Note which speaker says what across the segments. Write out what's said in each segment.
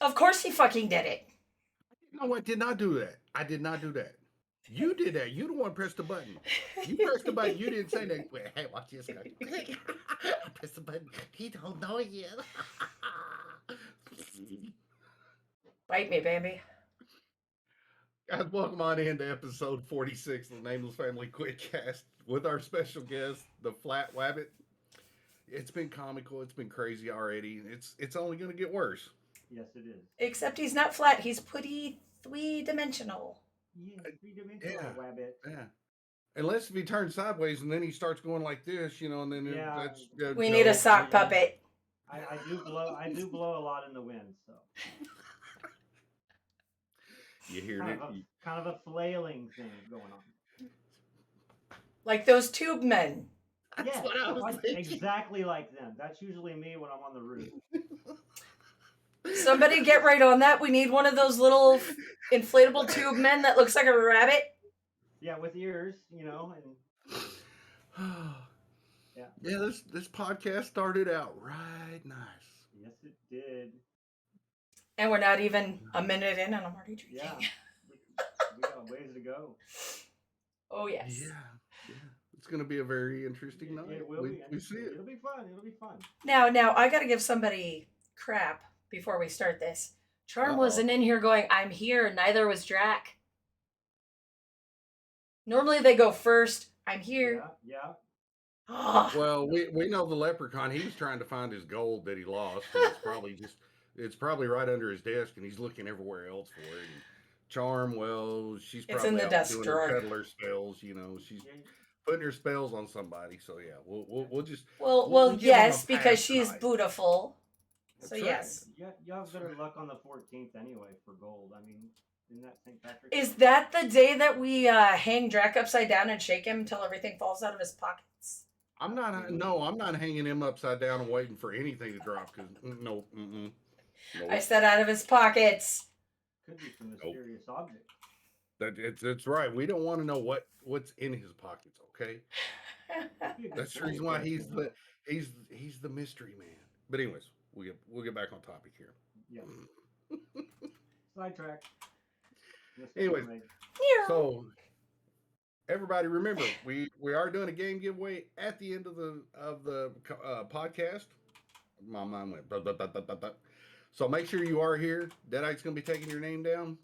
Speaker 1: Of course he fucking did it.
Speaker 2: No, I did not do that. I did not do that. You did that. You the one pressed the button. You pressed the button. You didn't say that. Wait, hey, watch this guy. I pressed the button. He don't know it yet.
Speaker 1: Bite me, baby.
Speaker 2: Guys, welcome on into episode 46 of the Nameless Family Quickcast with our special guest, TheFlatWabbit. It's been comical. It's been crazy already. It's only going to get worse.
Speaker 3: Yes, it is.
Speaker 1: Except he's not flat. He's pretty three-dimensional.
Speaker 3: Yeah,
Speaker 2: Uh,
Speaker 3: three-dimensional
Speaker 2: Yeah,
Speaker 3: rabbit.
Speaker 2: yeah. Unless if he turns sideways and then he starts going like this, and then
Speaker 3: Yeah,
Speaker 2: that's
Speaker 1: We need a
Speaker 2: no.
Speaker 1: sock puppet.
Speaker 3: I do blow. I do blow a lot in the wind, so
Speaker 2: You hear
Speaker 3: kind
Speaker 2: it?
Speaker 3: of a kind of a flailing thing going on.
Speaker 1: Like those tube men.
Speaker 2: That's
Speaker 3: Yes,
Speaker 2: what I was thinking.
Speaker 3: exactly like them. That's usually me when I'm on the roof.
Speaker 1: Somebody get right on that. We need one of those little inflatable tube men that looks like a rabbit.
Speaker 3: Yeah, with ears, and
Speaker 2: Yeah. This podcast started out right nice.
Speaker 3: yes, it did.
Speaker 1: And we're not even a minute in and I'm already drinking.
Speaker 3: Yeah, we got a ways to go.
Speaker 1: Oh, yes.
Speaker 2: Yeah. It's going to be a very interesting night.
Speaker 3: It will be.
Speaker 2: We see it.
Speaker 3: It'll be fun. It'll be fun.
Speaker 1: Now, I got to give somebody crap before we start this. Charm wasn't in here going, I'm here. Neither was Drac. Normally they go first. I'm here.
Speaker 3: Yeah.
Speaker 2: Well, we know the leprechaun. He was trying to find his gold that he lost. And it's probably right under his desk, and he's looking everywhere else for it. And Charm, well, she's
Speaker 1: It's
Speaker 2: probably
Speaker 1: in the
Speaker 2: out
Speaker 1: desk
Speaker 2: doing
Speaker 1: drawer.
Speaker 2: her peddler spells. She's putting her spells on somebody. So yeah, we'll just
Speaker 1: Well,
Speaker 2: give him
Speaker 1: yes,
Speaker 2: a
Speaker 1: because
Speaker 2: pass
Speaker 1: she's
Speaker 2: tonight.
Speaker 1: beautiful.
Speaker 2: That's
Speaker 1: So
Speaker 2: right.
Speaker 1: yes.
Speaker 3: You have better luck on the 14th anyway for gold. I mean, isn't that St. Patrick's?
Speaker 1: Is that the day that we hang Drac upside down and shake him until everything falls out of his pockets?
Speaker 2: I'm not hanging him upside down and waiting for anything to drop because no.
Speaker 1: I said out of his pockets.
Speaker 3: Could be some mysterious object.
Speaker 2: That's right. We don't want to know what's in his pockets. Okay, that's the reason why he's the mystery man. But anyways, we'll get back on topic here.
Speaker 3: Yeah. Sidetrack.
Speaker 2: Anyways, so everybody remember we are doing a game giveaway at the end of the podcast. My mind went. Blah, blah, blah, blah, blah, blah. So make sure you are here. Deadeye's going to be taking your name down.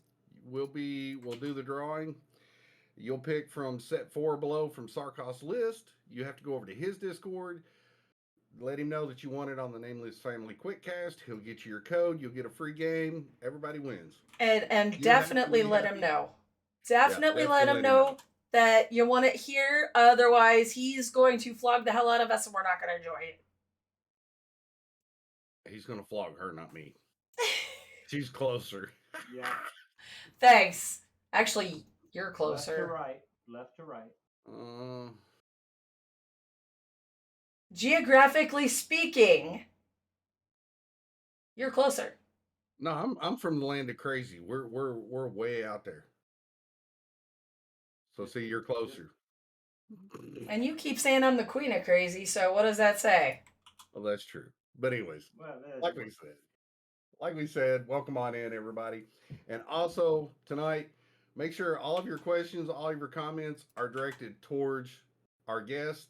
Speaker 2: We'll do the drawing. You'll pick from set 4 below from Sarkos list. You have to go over to his Discord. Let him know that you want it on the Nameless Family Quickcast. He'll get you your code. You'll get a free game. Everybody wins.
Speaker 1: And definitely let him know. Definitely let him know that you want it here. Otherwise, he's going to flog the hell out of us and we're not going to enjoy it.
Speaker 2: He's going to flog her, not me. She's closer.
Speaker 3: Yeah.
Speaker 1: Thanks. Actually, you're closer.
Speaker 3: Left to right.
Speaker 1: Geographically speaking, you're closer.
Speaker 2: No, I'm from the land of crazy. We're way out there. So see, you're closer.
Speaker 1: And you keep saying I'm the queen of crazy, so what does that say?
Speaker 2: Well, that's true. But anyways, like we said, welcome on in, everybody. And also tonight, make sure all of your questions, all of your comments are directed towards our guest,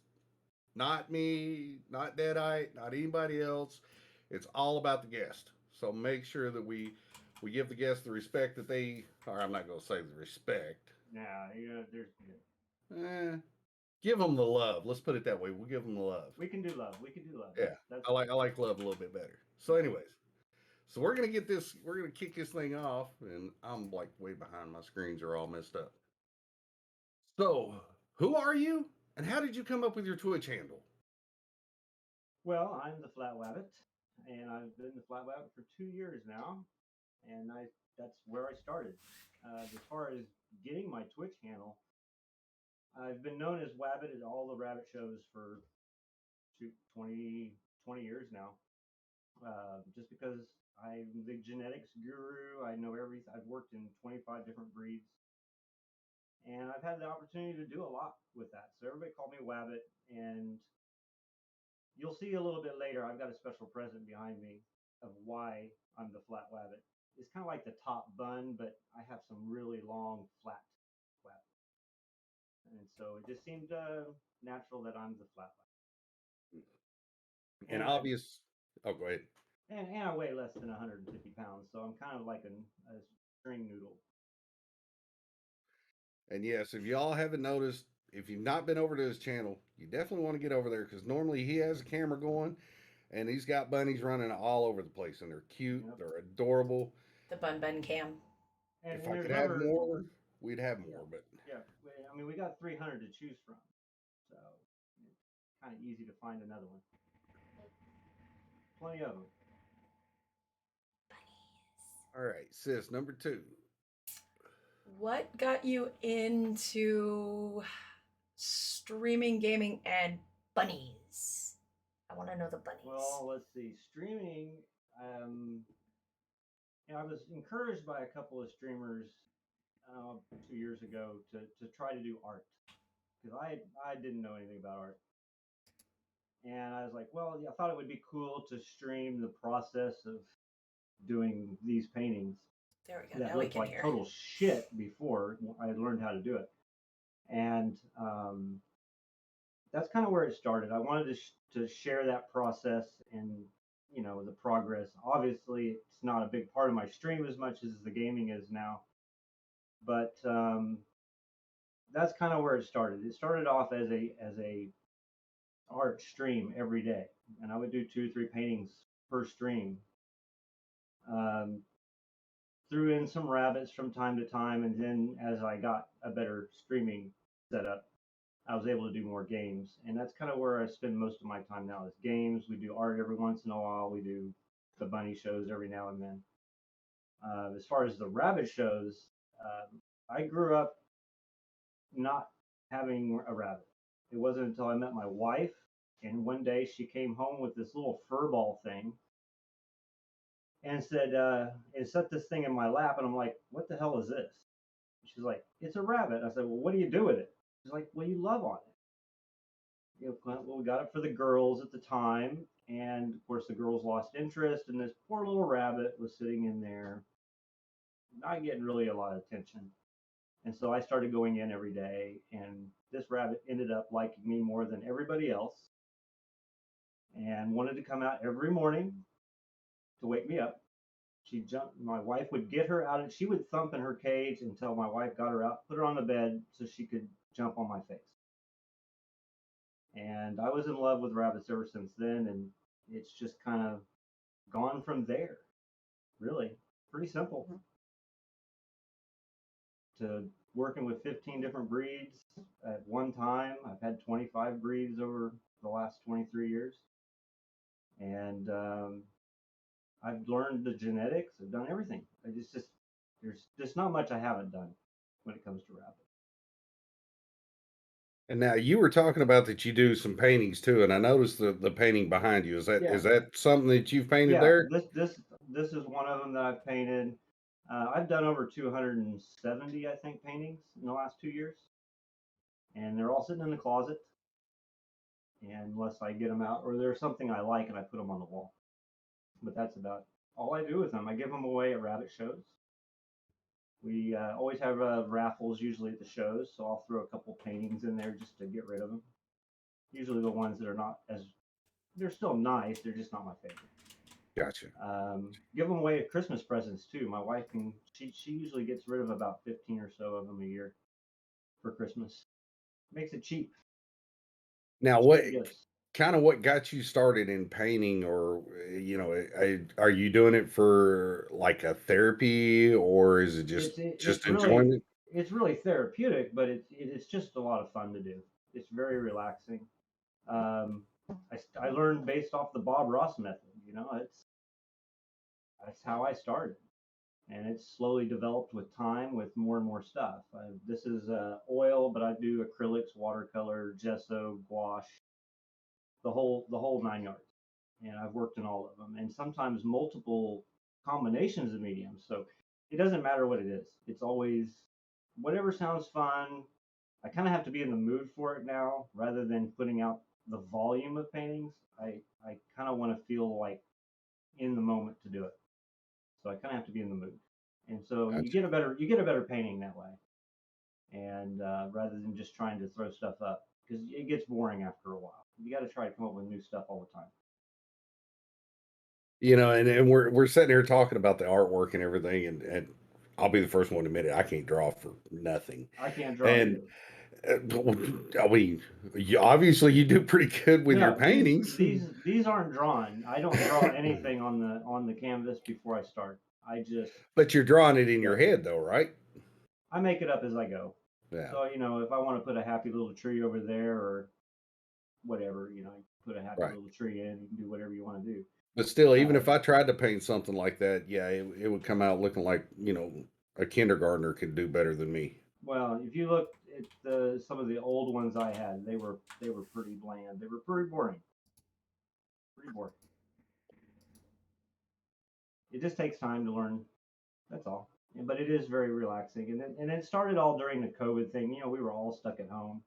Speaker 2: not me, not Deadeye, not anybody else. It's all about the guest. So make sure that we give the guests the respect that they, or I'm not going to say the respect. Give them the love. Let's put it that way. We'll give them the love.
Speaker 3: We can do love.
Speaker 2: Yeah, I like love a little bit better. So, anyways, so we're gonna kick this thing off, and I'm like way behind. My screens are all messed up. So, who are you, and how did you come up with your Twitch handle?
Speaker 3: Well, I'm the TheFlatWabbit, and I've been the TheFlatWabbit for 2 years now, and that's where I started. As far as getting my Twitch handle, I've been known as Wabbit at all the rabbit shows for 20 years now. Just because I'm the genetics guru, I know everything. I've worked in 25 different breeds, and I've had the opportunity to do a lot with that. So everybody called me Wabbit, and you'll see a little bit later. I've got a special present behind me of why I'm the TheFlatWabbit. it's kind of like the top bun, but I have some really long flat flap, and so it just seemed natural that I'm the flat flap.
Speaker 2: And
Speaker 3: And I
Speaker 2: obvious. Oh, go ahead.
Speaker 3: and I weigh less than 150 pounds, so I'm kind of like a string noodle.
Speaker 2: And yes, if y'all haven't noticed, if you've not been over to his channel, you definitely want to get over there because normally he has a camera going and he's got bunnies running all over the place and they're cute,
Speaker 3: Yep.
Speaker 2: they're adorable.
Speaker 1: The Bun Bun Cam.
Speaker 3: And,
Speaker 2: If
Speaker 3: and
Speaker 2: I
Speaker 3: there's
Speaker 2: could have
Speaker 3: never,
Speaker 2: more, we'd have
Speaker 3: yeah,
Speaker 2: more, but
Speaker 3: yeah. I mean, we got 300 to choose from, so it's kind of easy to find another one. Plenty of them.
Speaker 2: all right, sis, number 2.
Speaker 1: What got you into streaming, gaming, and bunnies? I want to know the bunnies.
Speaker 3: Well, let's see. Streaming. Um, I was encouraged by a couple of streamers 2 years ago to try to do art because I didn't know anything about art, and I was like, well, yeah, I thought it would be cool to stream the process of doing these paintings
Speaker 1: There we go.
Speaker 3: that
Speaker 1: Now we
Speaker 3: looked
Speaker 1: can
Speaker 3: like
Speaker 1: hear.
Speaker 3: total shit before I learned how to do it, and that's kind of where it started. I wanted to share that process and the progress. Obviously, it's not a big part of my stream as much as the gaming is now, but that's kind of where it started. It started off as a art stream every day, and I would do 2 or 3 paintings per stream. Um, Threw in some rabbits from time to time, and then as I got a better streaming setup, I was able to do more games, and that's kind of where I spend most of my time now is games. We do art every once in a while. We do the bunny shows every now and then. As far as the rabbit shows, I grew up not having a rabbit. It wasn't until I met my wife, and one day she came home with this little fur ball thing and said, and set this thing in my lap, and I'm like, what the hell is this? She's like, it's a rabbit. I said, well, what do you do with it? She's like, well, you love on it. Well, we got it for the girls at the time, and of course the girls lost interest, and this poor little rabbit was sitting in there, not getting really a lot of attention. And so I started going in every day, and this rabbit ended up liking me more than everybody else, and wanted to come out every morning to wake me up. She jumped. My wife would get her out, and she would thump in her cage until my wife got her out, put her on the bed so she could jump on my face. And I was in love with rabbits ever since then, and it's just kind of gone from there. Really, pretty simple. To working with 15 different breeds at one time. I've had 25 breeds over the last 23 years, and I've learned the genetics. I've done everything. There's just not much I haven't done when it comes to rabbits.
Speaker 2: And now you were talking about that you do some paintings too, and I noticed the painting behind you. Is that something that you've painted
Speaker 3: Yeah,
Speaker 2: there?
Speaker 3: this is one of them that I've painted. I've done over 270, I think, paintings in the last 2 years, and they're all sitting in the closet. And unless I get them out, or there's something I like and I put them on the wall. But that's about all I do with them. I give them away at rabbit shows. We always have raffles usually at the shows, so I'll throw a couple paintings in there just to get rid of them. Usually the ones that are not as, they're still nice, they're just not my favorite.
Speaker 2: Gotcha.
Speaker 3: Give them away as Christmas presents too. My wife she usually gets rid of about 15 or so of them a year for Christmas. Makes it cheap.
Speaker 2: Now,
Speaker 3: Cheap gifts.
Speaker 2: what got you started in painting, or are you doing it for like a therapy, or is it just enjoyment?
Speaker 3: It's really therapeutic, but it's just a lot of fun to do. It's very relaxing. Um, I learned based off the Bob Ross method. That's how I started, and it's slowly developed with time with more and more stuff. This is oil, but I do acrylics, watercolor, gesso, gouache, the whole 9 yards. And I've worked in all of them, and sometimes multiple combinations of mediums. So it doesn't matter what it is. It's always whatever sounds fun. I kind of have to be in the mood for it now, rather than putting out the volume of paintings. I kind of want to feel like in the moment to do it. So I kind of have to be in the mood. And so
Speaker 2: Gotcha.
Speaker 3: you get a better painting that way. And rather than just trying to throw stuff up, because it gets boring after a while. You got to try to come up with new stuff all the time.
Speaker 2: And we're sitting here talking about the artwork and everything, and I'll be the first one to admit it. I can't draw for nothing.
Speaker 3: I can't draw
Speaker 2: And
Speaker 3: either.
Speaker 2: I mean, obviously you do pretty good with your
Speaker 3: No,
Speaker 2: paintings,
Speaker 3: these aren't drawn. I don't draw anything on the canvas before I start. I just
Speaker 2: but you're drawing it in your
Speaker 3: go.
Speaker 2: head, though, right?
Speaker 3: I make it up as I go.
Speaker 2: Yeah,
Speaker 3: So if I want to put a happy little tree over there or whatever, put a happy
Speaker 2: right.
Speaker 3: little tree in. You can do whatever you want to do.
Speaker 2: But still, even if
Speaker 3: Um,
Speaker 2: I tried to paint something like that, yeah, it would come out looking like a kindergartner could do better than me.
Speaker 3: well, if you look at some of the old ones I had, they were pretty bland. They were pretty boring. Pretty boring. It just takes time to learn. That's all. But it is very relaxing. And it started all during the COVID thing. We were all stuck at home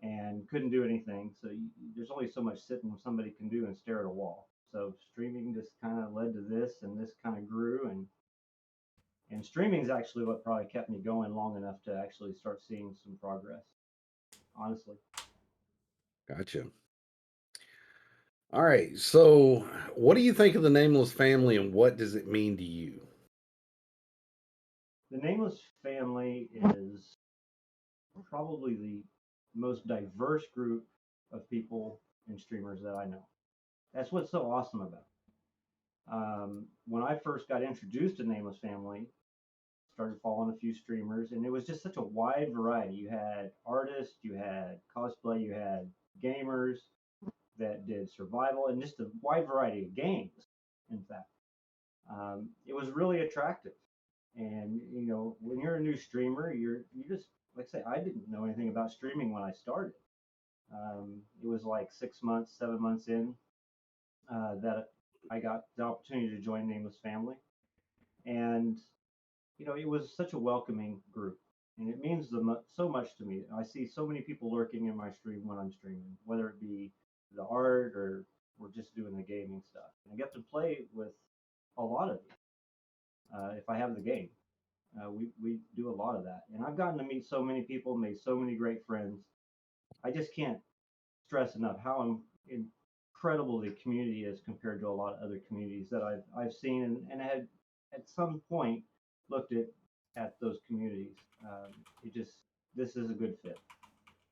Speaker 3: and couldn't do anything. So there's only so much sitting somebody can do and stare at a wall. So streaming just kind of led to this, and this kind of grew, and streaming is actually what probably kept me going long enough to actually start seeing some progress. Honestly,
Speaker 2: Gotcha. All right. So, what do you think of the Nameless family, and what does it mean to you?
Speaker 3: the Nameless family is probably the most diverse group of people and streamers that I know. That's what's so awesome about it. When I first got introduced to Nameless Family, started following a few streamers, and it was just such a wide variety. You had artists, you had cosplay, you had gamers that did survival, and just a wide variety of games. In fact, it was really attractive. And when you're a new streamer, you just like I say, I didn't know anything about streaming when I started. It was like 6 months, 7 months in that I got the opportunity to join Nameless Family, and it was such a welcoming group, and it means so much to me. I see so many people lurking in my stream when I'm streaming, whether it be the art or we're just doing the gaming stuff. And I get to play with a lot of you if I have the game. We do a lot of that, and I've gotten to meet so many people, made so many great friends. I just can't stress enough how incredible the community is compared to a lot of other communities that I've seen and had at some point looked at those communities. It just This is a good fit.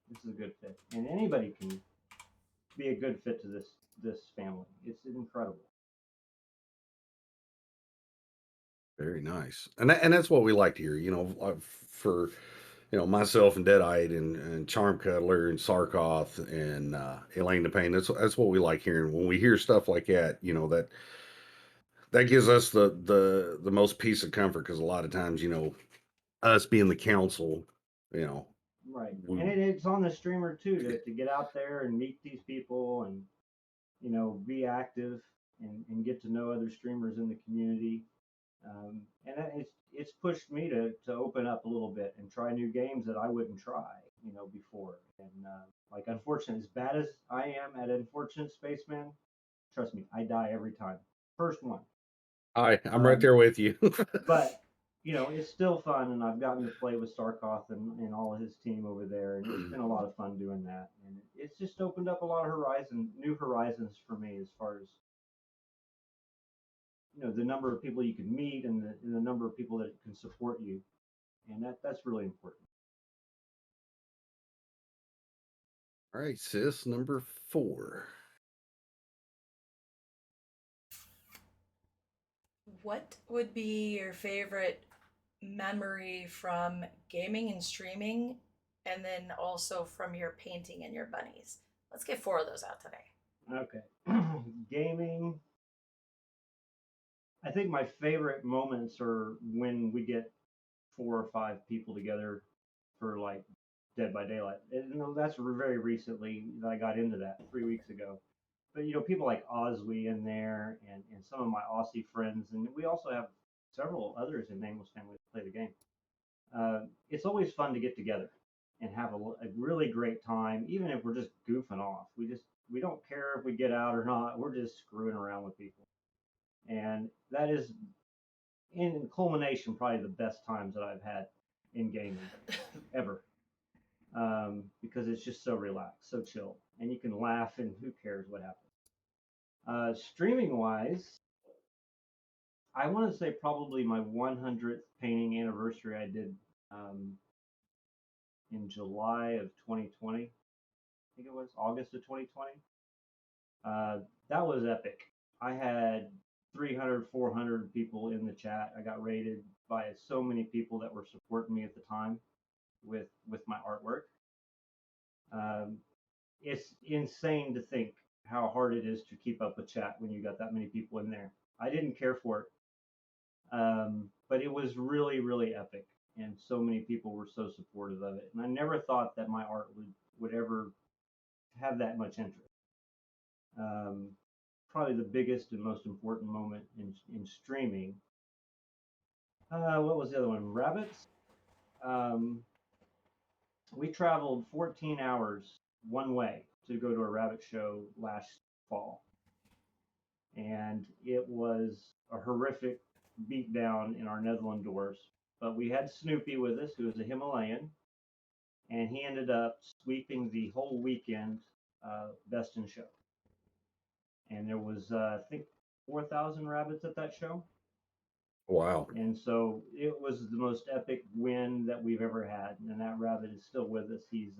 Speaker 3: This is a good fit, and anybody can be a good fit to this family. It's incredible.
Speaker 2: Very nice, and that's what we like to hear. For myself and Deadite and Charm Cuddler and Sarkoth and Elaine the Pain. That's what we like hearing when we hear stuff like that. That gives us the most peace of comfort, because a lot of times, us being the council, you know,
Speaker 3: Right,
Speaker 2: we
Speaker 3: and it's on the streamer too to get out there and meet these people and be active and get to know other streamers in the community. And it's pushed me to open up a little bit and try new games that I wouldn't try, before. And like, unfortunate, as bad as I am at Unfortunate Spaceman, trust me, I die every time. First one.
Speaker 2: I'm right
Speaker 3: Um,
Speaker 2: there with you.
Speaker 3: but it's still fun, and I've gotten to play with Starkoth and all of his team over there, and it's been a lot of fun doing that. And it's just opened up a lot of new horizons for me, as far as the number of people you can meet and the number of people that can support you, and that's really important.
Speaker 2: All right, sis, number 4.
Speaker 1: What would be your favorite memory from gaming and streaming, and then also from your painting and your bunnies? Let's get 4 of those out today.
Speaker 3: Okay. Gaming. I think my favorite moments are when we get 4 or 5 people together for like Dead by Daylight. And that's very recently that I got into that 3 weeks ago. But people like Oswee in there, and some of my Aussie friends, and we also have several others in Nameless Family that play the game. It's always fun to get together and have a really great time, even if we're just goofing off. We don't care if we get out or not. We're just screwing around with people, and that is in culmination, probably the best times that I've had in gaming ever. Because it's just so relaxed, so chill, and you can laugh, and who cares what happens. Streaming wise, I want to say probably my 100th painting anniversary I did in July of 2020. I think it was August of 2020. That was epic. I had 300, 400 people in the chat. I got rated by so many people that were supporting me at the time with my artwork. It's insane to think how hard it is to keep up with chat when you got that many people in there. I didn't care for it, but it was really, really epic, and so many people were so supportive of it. And I never thought that my art would ever have that much interest. Probably the biggest and most important moment in streaming. What was the other one? Rabbits. We traveled 14 hours one way to go to a rabbit show last fall, and it was a horrific beatdown in our Netherland Dwarfs. But we had Snoopy with us, who is a Himalayan, and he ended up sweeping the whole weekend best in show. And there was, I think, 4,000 rabbits at that show.
Speaker 2: Wow.
Speaker 3: And so it was the most epic win that we've ever had. And that rabbit is still with us. He's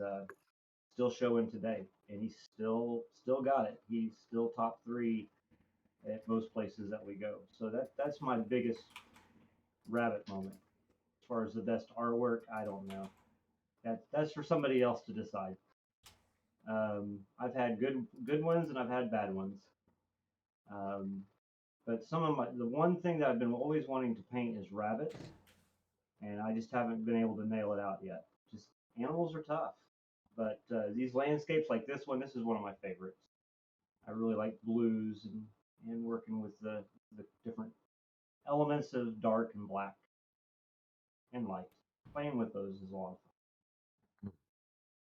Speaker 3: still showing today, and he's still got it. He's still top 3 at most places that we go. So that's my biggest rabbit moment. As far as the best artwork, I don't know. That's for somebody else to decide. I've had good ones and I've had bad ones. But the one thing that I've been always wanting to paint is rabbits, and I just haven't been able to nail it out yet. Just animals are tough, but these landscapes like this is one of my favorites. I really like blues and working with the different elements of dark and black and light. Playing with those is a lot of fun.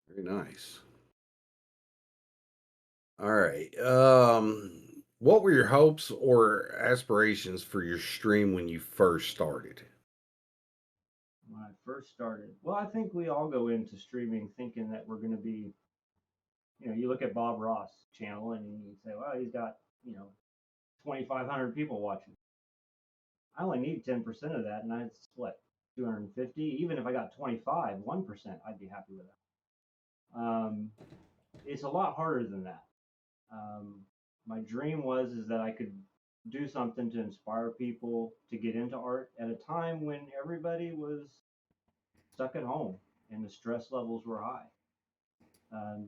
Speaker 2: Very nice. All right. What were your hopes or aspirations for your stream when you first started?
Speaker 3: When I first started, well, I think we all go into streaming thinking that we're going to be, you look at Bob Ross' channel and you say, well, he's got, 2,500 people watching. I only need 10% of that, and I'd split 250. Even if I got 25, 1%, I'd be happy with that. It's a lot harder than that. My dream is that I could do something to inspire people to get into art at a time when everybody was stuck at home and the stress levels were high.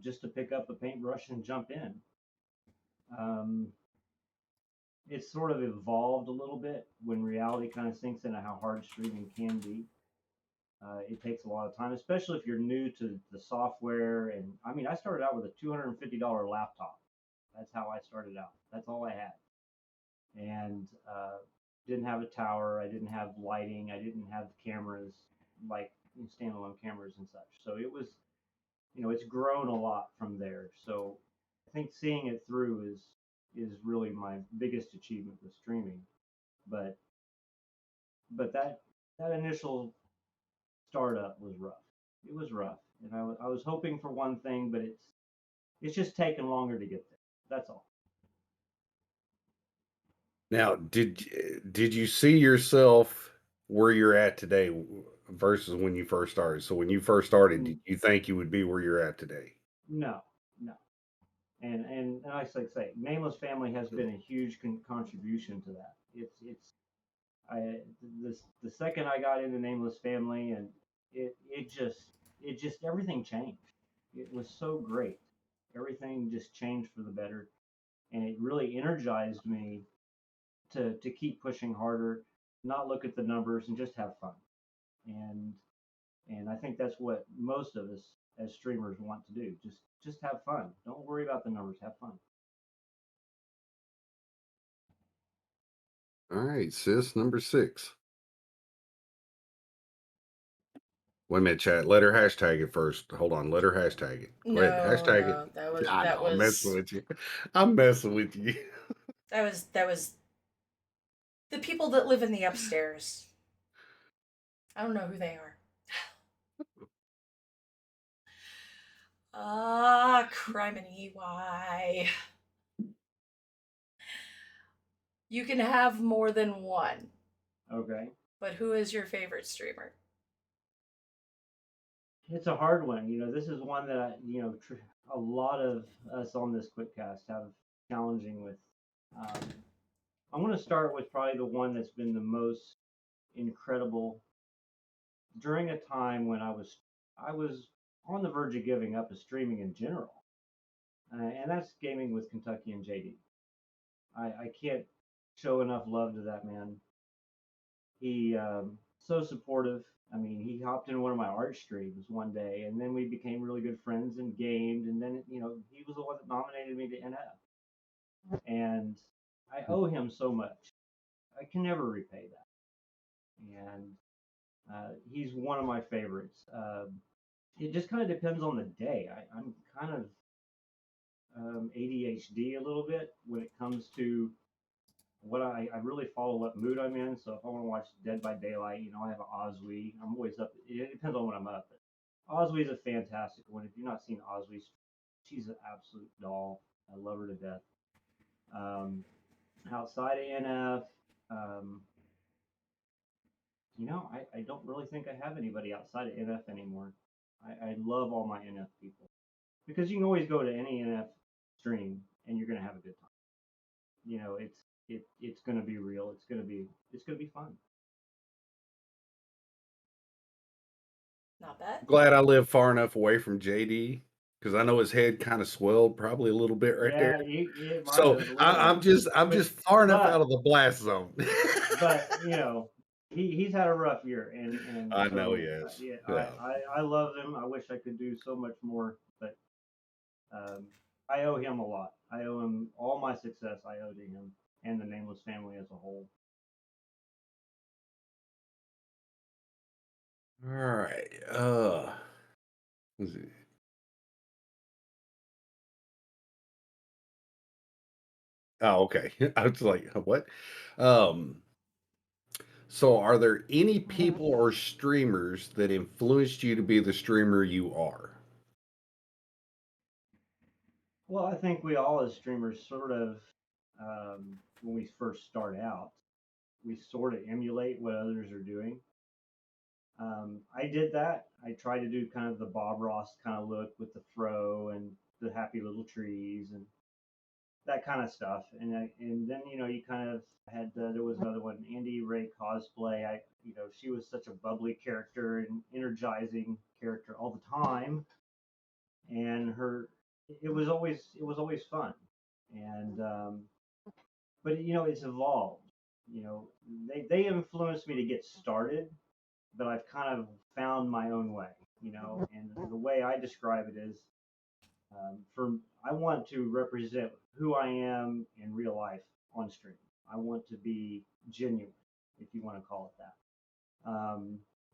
Speaker 3: Just to pick up a paintbrush and jump in. It's sort of evolved a little bit when reality kind of sinks into how hard streaming can be. It takes a lot of time, especially if you're new to the software. And I mean, I started out with a $250 laptop. That's how I started out. That's all I had. And didn't have a tower. I didn't have lighting. I didn't have cameras like standalone cameras and such. So it was, it's grown a lot from there. So I think seeing it through is really my biggest achievement with streaming. But that initial startup was rough. It was rough, and I was hoping for one thing, but it's just taken longer to get there. That's all.
Speaker 2: Now, did you see yourself where you're at today versus when you first started? So when you first started, did you think you would be where you're at today?
Speaker 3: No. And I say, Nameless Family has been a huge contribution to that. The second I got into Nameless Family, and it just everything changed. It was so great. Everything just changed for the better, and it really energized me to keep pushing harder, not look at the numbers, and just have fun. And I think that's what most of us as streamers want to do. Just have fun. Don't worry about the numbers. Have fun.
Speaker 2: All right, sis, number 6. Wait a minute, chat. Let her hashtag it first. Hold on. Let her hashtag it. Go ahead. Hashtag it. I'm messing with you. I'm messing with you.
Speaker 1: That was The people that live in the upstairs. I don't know who they are. Ah, criminy, why? You can have more than one.
Speaker 3: Okay.
Speaker 1: But who is your favorite streamer?
Speaker 3: It's a hard one. This is one that a lot of us on this Quickcast have challenging with. I'm going to start with probably the one that's been the most incredible during a time when I was on the verge of giving up of streaming in general, and that's gaming with Kentucky and JD. I can't show enough love to that man. He so supportive. I mean, he hopped in one of my art streams one day, and then we became really good friends and gamed. And then, he was the one that nominated me to NF, and I owe him so much. I can never repay that. And he's one of my favorites. It just kind of depends on the day. I'm kind of ADHD a little bit when it comes to what I really follow what mood I'm in. So if I want to watch Dead by Daylight, I have an Oswee. I'm always up. It depends on when I'm up. But Oswee's a fantastic one. If you've not seen Oswee, she's an absolute doll. I love her to death. Outside of NF, um, I don't really think I have anybody outside of NF anymore. I love all my NF people because you can always go to any NF stream and you're gonna have a good time. It's gonna be real. It's gonna be fun.
Speaker 1: Not bad.
Speaker 2: Glad I live far enough away from JD because I know his head kind of swelled probably a little bit right there.
Speaker 3: Yeah, it might
Speaker 2: So
Speaker 3: have a little
Speaker 2: I'm
Speaker 3: bit,
Speaker 2: just
Speaker 3: but
Speaker 2: far enough
Speaker 3: but
Speaker 2: out of the blast zone.
Speaker 3: but he's had a rough year, and
Speaker 2: I know he
Speaker 3: so
Speaker 2: is.
Speaker 3: yeah,
Speaker 2: Yeah.
Speaker 3: I love him. I wish I could do so much more, but I owe him a lot. I owe him all my success. I owe to him and the Nameless family as a whole.
Speaker 2: All right. Let's see. Oh, okay. I was like, what? Um, so are there any people or streamers that influenced you to be the streamer you are?
Speaker 3: Well, I think we all as streamers sort of, when we first start out, we sort of emulate what others are doing. I did that. I tried to do kind of the Bob Ross kind of look with the fro and the happy little trees and that kind of stuff. And then you kind of had there was another one, Andy Ray cosplay. She was such a bubbly character and energizing character all the time, and it was always fun. And but it's evolved. They influenced me to get started, but I've kind of found my own way. And the way I describe it is, for I want to represent who I am in real life on stream. I want to be genuine, if you want to call it that.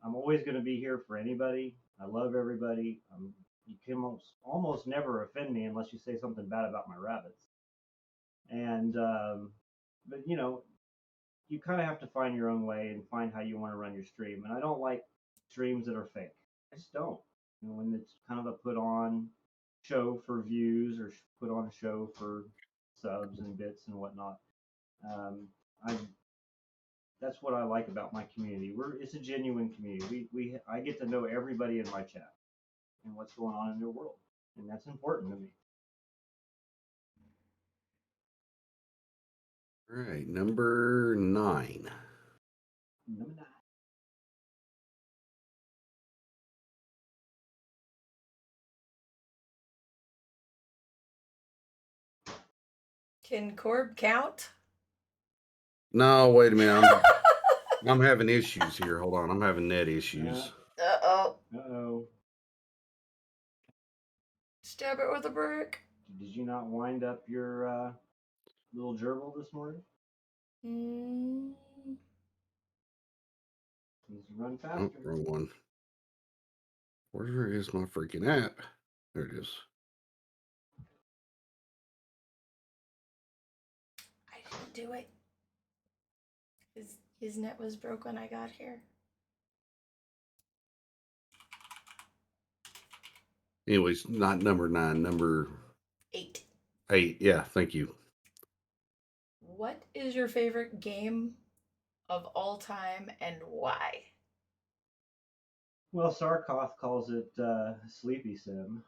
Speaker 3: I'm always going to be here for anybody. I love everybody. You can almost never offend me unless you say something bad about my rabbits. And but you kind of have to find your own way and find how you want to run your stream. And I don't like streams that are fake. I just don't. When it's kind of a put on show for views or put on a show for subs and bits and whatnot. Um, I That's what I like about my community. It's a genuine community. I get to know everybody in my chat and what's going on in their world, and that's important to me.
Speaker 2: All right, number 9.
Speaker 3: Number 9.
Speaker 1: Can Corb count?
Speaker 2: No, wait a minute. I'm having issues here. Hold on. I'm having net issues.
Speaker 1: Uh-oh.
Speaker 3: Uh-oh.
Speaker 1: Stab it with a brick.
Speaker 3: Did you not wind up your little gerbil this morning?
Speaker 1: Mm.
Speaker 3: Needs to run
Speaker 2: Oh,
Speaker 3: faster.
Speaker 2: wrong one. Where is my freaking app? There it is.
Speaker 1: I didn't do it. His net was broke when I got here.
Speaker 2: Anyways, not number 9, number
Speaker 1: 8.
Speaker 2: 8. Yeah, thank you.
Speaker 1: What is your favorite game of all time and why?
Speaker 3: Well, Sarkoff calls it Sleepy Sim.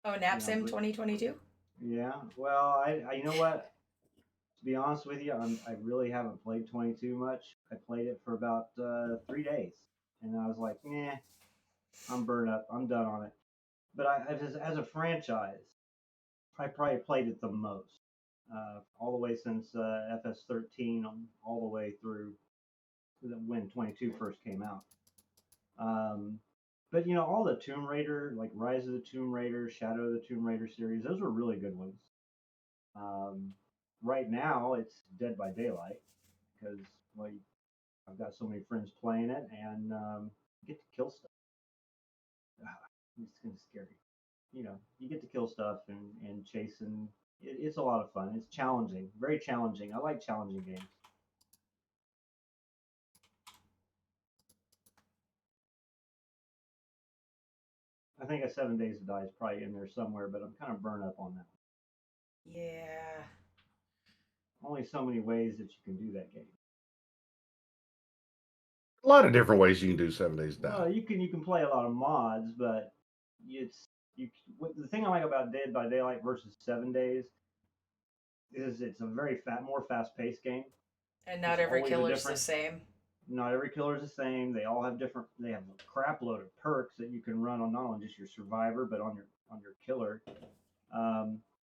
Speaker 1: Oh, Nap Sim 2022?
Speaker 3: Yeah. Well, I you know what? To be honest with you, I really haven't played 22 much. I played it for about 3 days, and I was like, nah, I'm burned up. I'm done on it. But as a franchise, I probably played it the most, all the way since FS13, all the way through when 22 first came out. Um, but all the Tomb Raider, like Rise of the Tomb Raider, Shadow of the Tomb Raider series, those were really good ones. Right now, it's Dead by Daylight because well, I've got so many friends playing it, and you get to kill stuff. It's kind of scary. You get to kill stuff and chase, and it's a lot of fun. It's challenging, very challenging. I like challenging games. I think a 7 Days to Die is probably in there somewhere, but I'm kind of burned up on that.
Speaker 1: Yeah.
Speaker 3: Only so many ways that you can do that game.
Speaker 2: A lot of different ways you can do 7 Days to Die.
Speaker 3: Well, you can play a lot of mods, but the thing I like about Dead by Daylight versus 7 Days is it's a very more fast-paced game.
Speaker 1: And not every killer's the same.
Speaker 3: Not every killer is the same. They all have different. They have a crap load of perks that you can run on not only just your survivor but on your killer.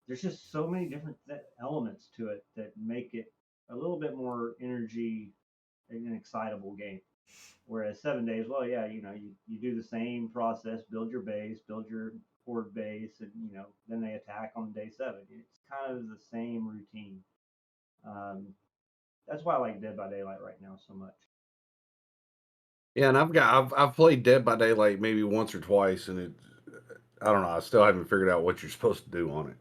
Speaker 3: There's just so many different elements to it that make it a little bit more energy and an excitable game. Whereas 7 Days, well, yeah, you do the same process, build your base, build your horde base, and then they attack on day 7. It's kind of the same routine. That's why I like Dead by Daylight right now so much.
Speaker 2: Yeah, and I've played Dead by Daylight maybe once or twice, and I don't know. I still haven't figured out what you're supposed to do on it.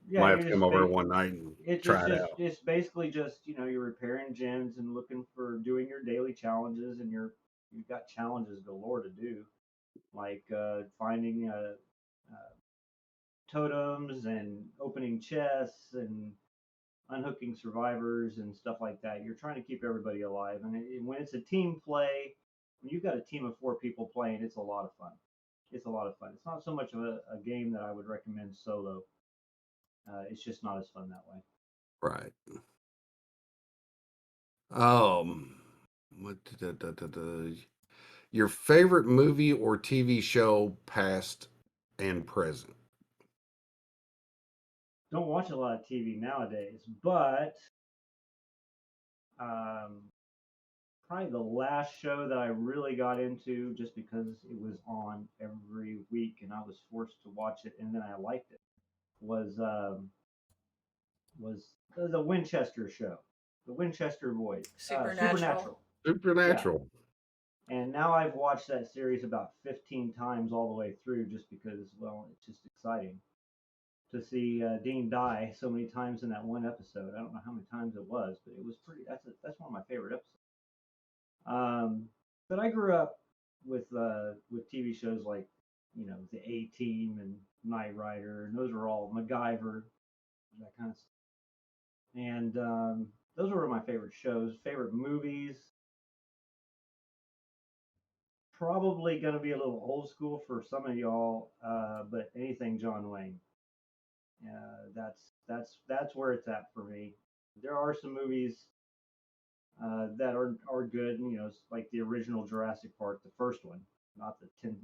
Speaker 3: Yeah,
Speaker 2: Might have to come over one night and try it out.
Speaker 3: It's basically just you're repairing gens and looking for doing your daily challenges, and you've got challenges galore to do, like finding totems and opening chests and unhooking survivors and stuff like that. You're trying to keep everybody alive, and when it's a team play, when you've got a team of 4 people playing, it's a lot of fun. It's a lot of fun. It's not so much of a game that I would recommend solo. It's just not as fun that way.
Speaker 2: Right. What your favorite movie or TV show, past and present?
Speaker 3: Don't watch a lot of TV nowadays, but probably the last show that I really got into just because it was on every week and I was forced to watch it and then I liked it was the Winchester show, the Winchester Boys,
Speaker 1: Supernatural.
Speaker 2: Supernatural.
Speaker 3: Yeah. And now I've watched that series about 15 times all the way through just because, well, it's just exciting to see Dean die so many times in that one episode. I don't know how many times it was, but it was pretty. That's one of my favorite episodes. But I grew up with TV shows like the A Team and Knight Rider, and those are all MacGyver, that kind of stuff. And those were my favorite shows. Favorite movies. Probably going to be a little old school for some of y'all, but anything John Wayne. That's where it's at for me. There are some movies that are good, like the original Jurassic Park, the first one, not the 10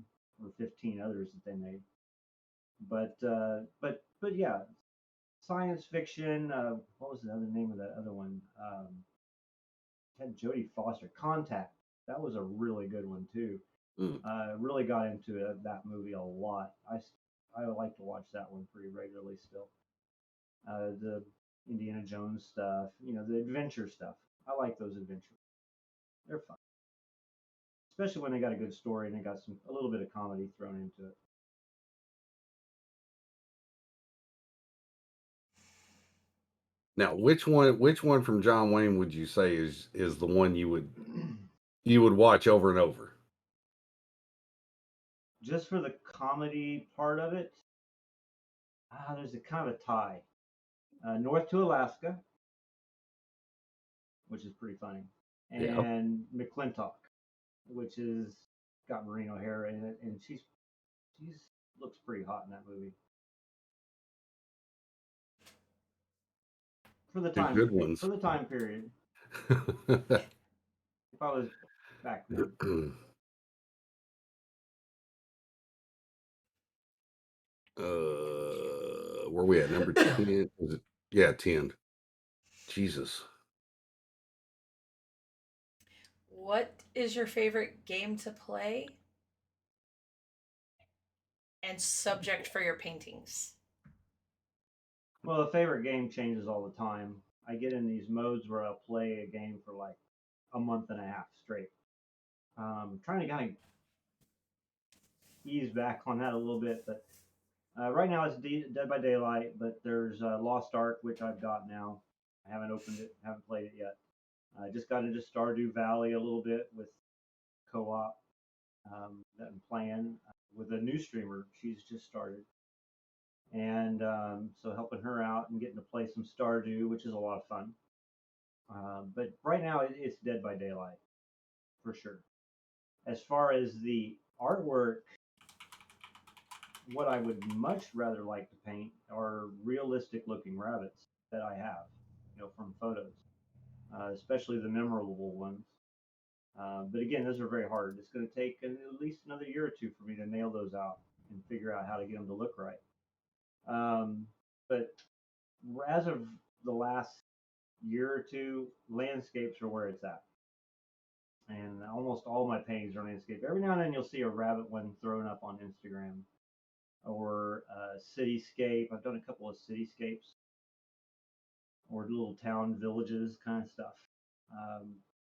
Speaker 3: or 15 others that they made. But yeah, science fiction. What was the other name of that other one? Had Jodie Foster. Contact. That was a really good one too. Really got into that movie a lot. I like to watch that one pretty regularly still. The Indiana Jones stuff, the adventure stuff. I like those adventures. They're fun, especially when they got a good story and they got a little bit of comedy thrown into it.
Speaker 2: Now, which one from John Wayne would you say is the one you would watch over and over?
Speaker 3: Just for the comedy part of it, there's a kind of a tie. North to Alaska, which is pretty funny,
Speaker 2: Yeah.
Speaker 3: and McClintock, which is got Maureen O'Hara in it, and she's looks pretty hot in that movie. For the
Speaker 2: Two
Speaker 3: time
Speaker 2: good ones.
Speaker 3: for the time period. If I was back then.
Speaker 2: Where we at? Number 10? Is it? Yeah, 10. Jesus.
Speaker 1: What is your favorite game to play and subject for your paintings?
Speaker 3: Well, the favorite game changes all the time. I get in these modes where I'll play a game for like a month and a half straight. Trying to kind of ease back on that a little bit, but right now it's Dead by Daylight, but there's Lost Ark, which I've got now. I haven't opened it, haven't played it yet. I just got into Stardew Valley a little bit with co-op that I'm playing with a new streamer. She's just started, and so helping her out and getting to play some Stardew, which is a lot of fun. But right now it's Dead by Daylight for sure. As far as the artwork, what I would much rather like to paint are realistic looking rabbits that I have, from photos, especially the memorable ones. But again, those are very hard. It's going to take at least another year or two for me to nail those out and figure out how to get them to look right. But as of the last year or two, landscapes are where it's at. And almost all my paintings are landscape. Every now and then you'll see a rabbit one thrown up on Instagram or cityscape. I've done a couple of cityscapes or little town villages kind of stuff.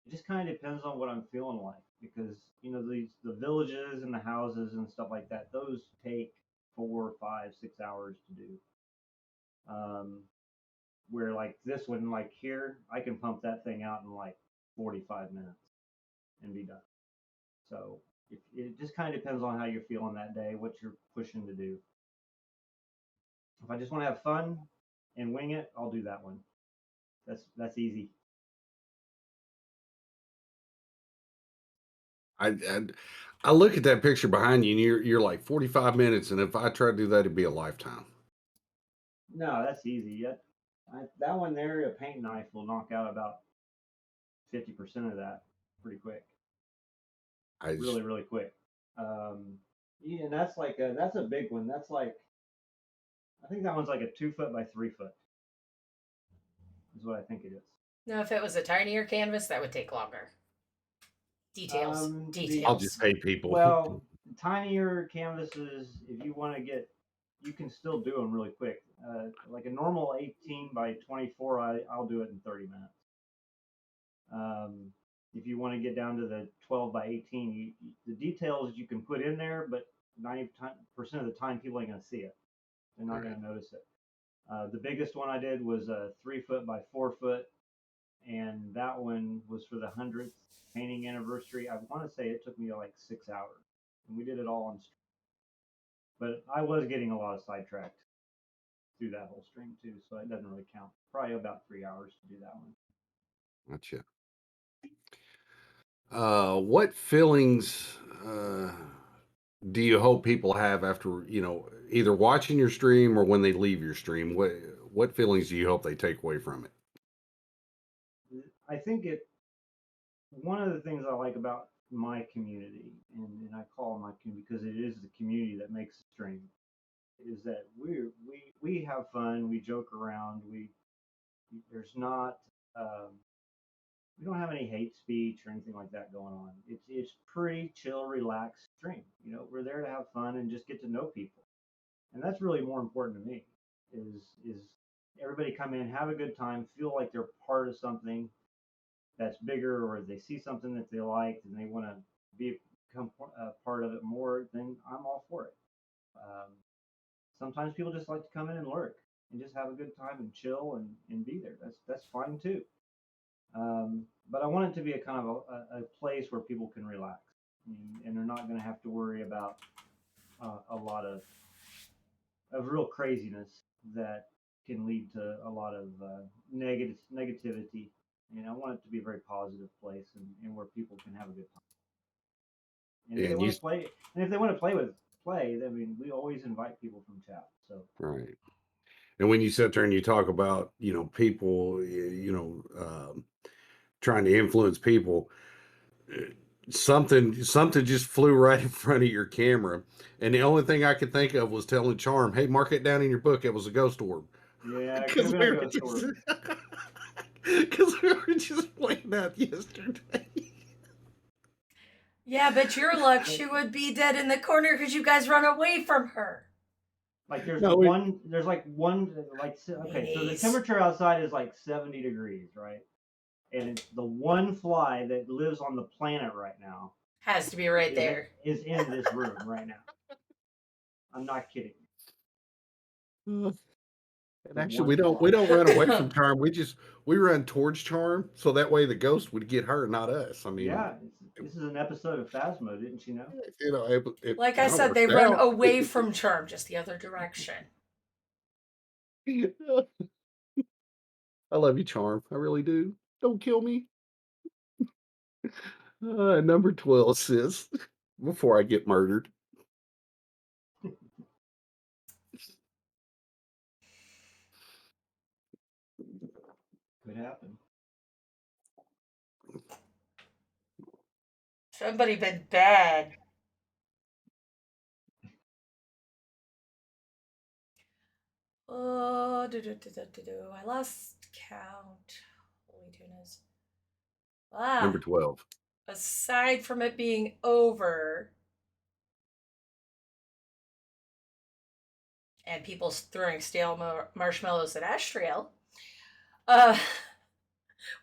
Speaker 3: It just kind of depends on what I'm feeling like because the villages and the houses and stuff like that. Those take 4, 5, 6 hours to do. Where like this one, like here, I can pump that thing out in like 45 minutes and be done. So it just kind of depends on how you're feeling that day, what you're pushing to do. If I just want to have fun and wing it, I'll do that one. That's easy.
Speaker 2: I look at that picture behind you, and you're like 45 minutes, and if I try to do that, it'd be a lifetime.
Speaker 3: No, that's easy. That one there, a paint knife will knock out about 50% of that pretty quick. Really, really quick. Yeah, and that's a big one. That's like, I think that one's like a 2 foot by 3 foot. Is what I think it is.
Speaker 1: Now, if it was a tinier canvas, that would take longer. Details.
Speaker 2: I'll just pay people.
Speaker 3: Well, tinier canvases, if you want to get, you can still do them really quick. Like a normal 18 by 24, I'll do it in 30 minutes. If you want to get down to the 12 by 18, the details you can put in there, but 90% of the time people ain't going to see it. They're not going to notice it. The biggest one I did was a 3 foot by 4 foot, and that one was for the 100th painting anniversary. I want to say it took me like 6 hours, and we did it all on stream. But I was getting a lot of sidetracked through that whole stream too, so it doesn't really count. Probably about 3 hours to do that one.
Speaker 2: Gotcha. What feelings do you hope people have after either watching your stream or when they leave your stream? What feelings do you hope they take away from it?
Speaker 3: I think one of the things I like about my community, and I call it my community because it is the community that makes the stream, is that we have fun, we joke around, there's not we don't have any hate speech or anything like that going on. It's pretty chill, relaxed stream. We're there to have fun and just get to know people, and that's really more important to me. Is everybody come in, have a good time, feel like they're part of something that's bigger, or they see something that they like and they want to become a part of it more, then I'm all for it. Sometimes people just like to come in and lurk and just have a good time and chill and be there. That's fine too. But I want it to be a kind of a place where people can relax, and they're not going to have to worry about a lot of real craziness that can lead to a lot of negativity. And I want it to be a very positive place and where people can have a good time. And if they
Speaker 2: And you
Speaker 3: want to play, and if they want to play, I mean, we always invite people from chat. So
Speaker 2: right. And when you sit there and you talk about, people, trying to influence people, something just flew right in front of your camera, and the only thing I could think of was telling Charm, "Hey, mark it down in your book. It was a ghost orb."
Speaker 3: yeah, it could have
Speaker 2: Because
Speaker 3: been
Speaker 2: we
Speaker 3: a
Speaker 2: were
Speaker 3: ghost
Speaker 2: just,
Speaker 3: orb.
Speaker 2: because we were just playing that yesterday.
Speaker 1: Yeah, but your luck, she would be dead in the corner because you guys run away from her.
Speaker 3: Like
Speaker 2: No, we,
Speaker 3: there's like one, like okay, so the
Speaker 1: Meanies.
Speaker 3: temperature outside is like 70 degrees, right? And it's the one fly that lives on the planet right now
Speaker 1: Has to be right there.
Speaker 3: is in this room right now. I'm not kidding.
Speaker 2: and
Speaker 3: The
Speaker 2: actually,
Speaker 3: one
Speaker 2: we
Speaker 3: fly.
Speaker 2: don't run away from Charm. We run towards Charm, so that way the ghost would get her, not us. I mean,
Speaker 3: Yeah, this is an episode of Phasmo, didn't you know?
Speaker 2: it
Speaker 1: Like I
Speaker 2: kind of
Speaker 1: said, they
Speaker 2: worked
Speaker 1: run
Speaker 2: out.
Speaker 1: away from Charm, just the other direction.
Speaker 2: I love you, Charm. I really do. Don't kill me. Number 12 says, before I get murdered.
Speaker 3: Could happen.
Speaker 1: Somebody been bad. Oh, I lost count. Holy tunas.
Speaker 2: Number
Speaker 1: Ah,
Speaker 2: 12.
Speaker 1: aside from it being over and people throwing stale marshmallows at Ashtrail, uh,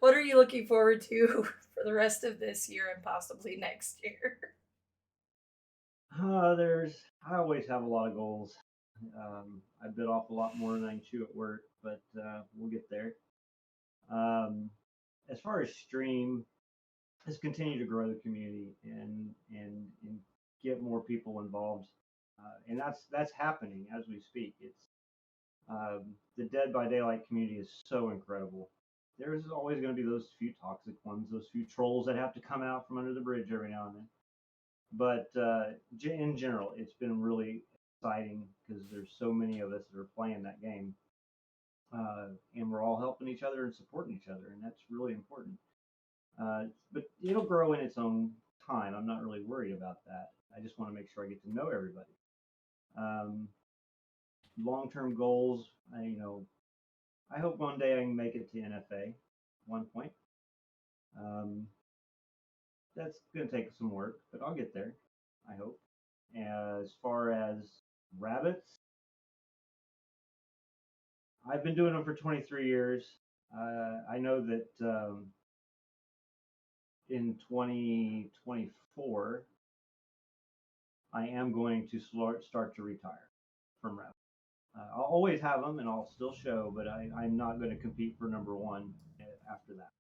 Speaker 1: what are you looking forward to for the rest of this year and possibly next year?
Speaker 3: I always have a lot of goals. I bit off a lot more than I can chew at work, but we'll get there. Um, as far as stream, let's continue to grow the community and get more people involved, and that's happening as we speak. It's the Dead by Daylight community is so incredible. There's always going to be those few toxic ones, those few trolls that have to come out from under the bridge every now and then. But in general, it's been really exciting because there's so many of us that are playing that game, and we're all helping each other and supporting each other, and that's really important. But it'll grow in its own time. I'm not really worried about that. I just want to make sure I get to know everybody. Um, Long-term goals, I hope one day I can make it to NFA one point. Um, that's going to take some work, but I'll get there. I hope. As far as rabbits, I've been doing them for 23 years. I know that in 2024, I am going to start to retire from rabbits. I'll always have them and I'll still show, but I'm not going to compete for number one after that.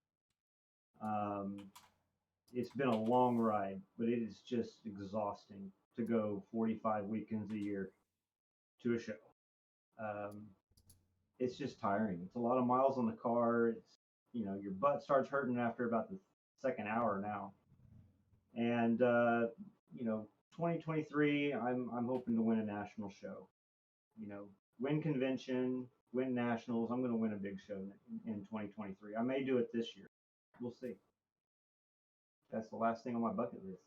Speaker 3: It's been a long ride, but it is just exhausting to go 45 weekends a year to a show. Um, it's just tiring. It's a lot of miles on the car. Your butt starts hurting after about the second hour now. And 2023, I'm hoping to win a national show. Win convention, win nationals. I'm going to win a big show in 2023. I may do it this year. We'll see. That's the last thing on my bucket list.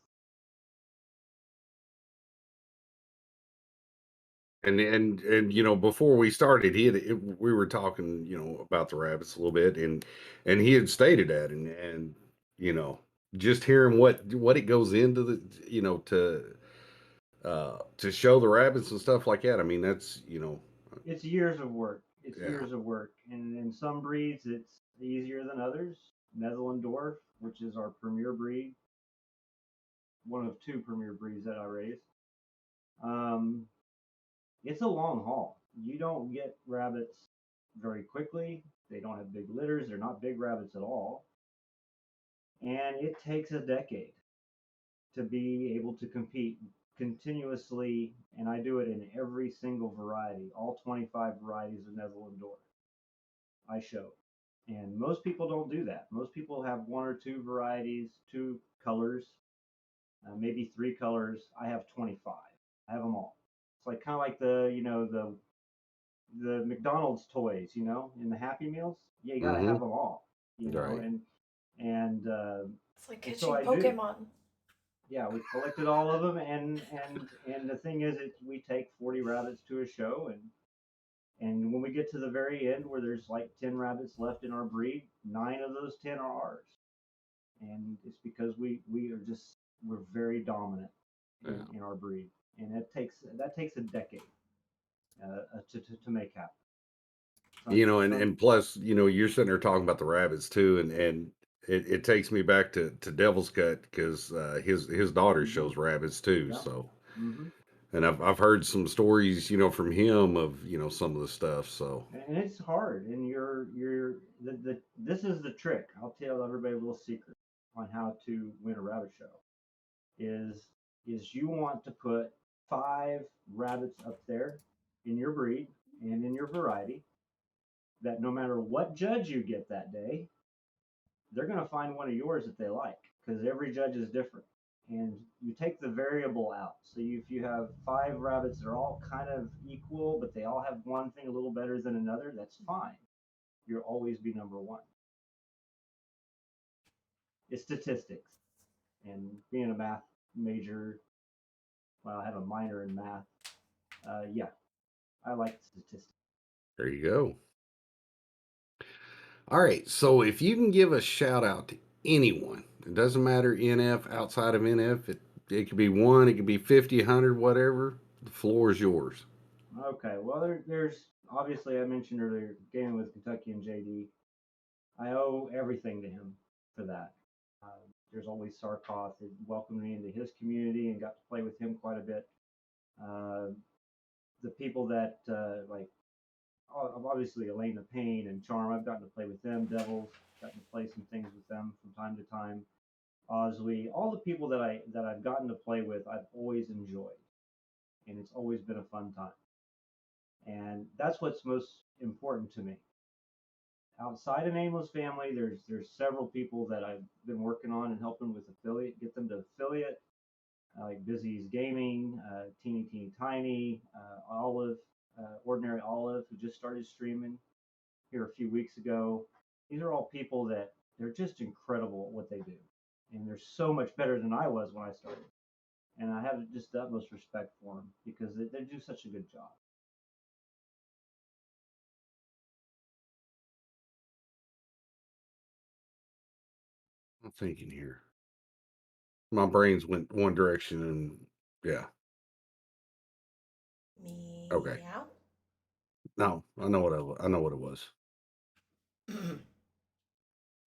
Speaker 2: And before we started, we were talking, about the rabbits a little bit, and he had stated that, and just hearing what it goes into the, to show the rabbits and stuff like that. I mean, that's,
Speaker 3: It's years of work. It's
Speaker 2: yeah.
Speaker 3: years of work, and in some breeds it's easier than others. Netherland Dwarf, which is our premier breed, one of two premier breeds that I raise. Um, it's a long haul. You don't get rabbits very quickly. They don't have big litters. They're not big rabbits at all. And it takes a decade to be able to compete continuously. And I do it in every single variety, all 25 varieties of Netherland Dwarf I show. And most people don't do that. Most people have one or two varieties, two colors, maybe three colors. I have 25. I have them all. It's like kind of like the McDonald's toys, in the Happy Meals. Yeah, you got to have them all,
Speaker 2: Right.
Speaker 3: and
Speaker 1: It's like
Speaker 3: and so
Speaker 1: catching
Speaker 3: I do.
Speaker 1: Pokemon.
Speaker 3: Yeah, we collected all of them, and the thing is, we take 40 rabbits to a show, and when we get to the very end, where there's like 10 rabbits left in our breed, 9 of those 10 are ours, and it's because we're very dominant in our breed, and that takes a decade to make happen.
Speaker 2: And plus, you're sitting there talking about the rabbits too, and it takes me back to Devil's Cut because his daughter
Speaker 3: Mhm.
Speaker 2: shows rabbits too.
Speaker 3: Yeah.
Speaker 2: So,
Speaker 3: Hmm.
Speaker 2: and I've heard some stories, from him of some of the stuff. So,
Speaker 3: And it's hard, and this is the trick. I'll tell everybody a little secret on how to win a rabbit show. Is you want to put 5 rabbits up there in your breed and in your variety that no matter what judge you get that day, they're going to find one of yours that they like because every judge is different. And you take the variable out. So if you have 5 rabbits that are all kind of equal, but they all have one thing a little better than another, that's fine. You'll always be number one. It's statistics. And being a math major, well, I have a minor in math. Yeah, I like statistics.
Speaker 2: there you go. All right. So, if you can give a shout out to anyone, it doesn't matter NF, outside of NF, it could be one, it could be 50, 100, whatever. The floor is yours.
Speaker 3: Okay, well, there's obviously I mentioned earlier gaming with Kentucky and JD. I owe everything to him for that. There's always Sarkoff that welcomed me into his community and got to play with him quite a bit. Uh, the people that obviously Elena Payne and Charm, I've gotten to play with them. Devils, gotten to play some things with them from time to time. Osley, all the people that I've gotten to play with, I've always enjoyed, and it's always been a fun time. And that's what's most important to me. Outside of Nameless Family, there's several people that I've been working on and helping with affiliate, get them to affiliate, like Busy's Gaming, Teeny Teeny Tiny, Olive, Ordinary Olive, who just started streaming here a few weeks ago. These are all people that they're just incredible at what they do, and they're so much better than I was when I started. And I have just the utmost respect for them because they do such a good job.
Speaker 2: I'm thinking here. My brains went one direction, and yeah. Okay.
Speaker 1: Meow.
Speaker 2: No, I know what it was.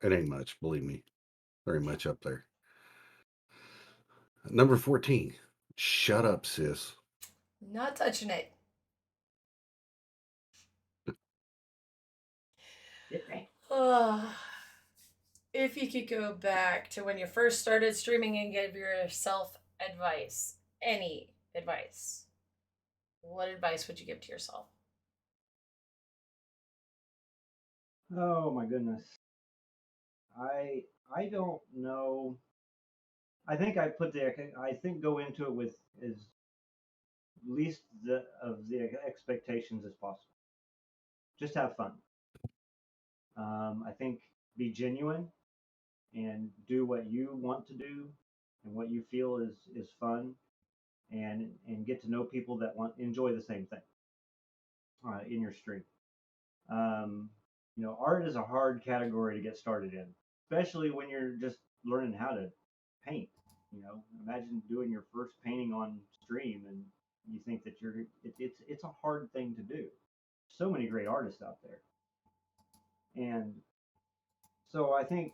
Speaker 2: It ain't much, believe me. Very much up there. Number 14. Shut up, sis.
Speaker 1: Not touching it. If you could go back to when you first started streaming and give yourself advice, any advice, what advice would you give to yourself?
Speaker 3: Oh my goodness. I don't know. I think go into it with as least of the expectations as possible. Just have fun. I think be genuine and do what you want to do and what you feel is fun, and get to know people that enjoy the same thing in your stream. Um, art is a hard category to get started in, especially when you're just learning how to paint. Imagine doing your first painting on stream and you think that it's a hard thing to do. So many great artists out there, and so I think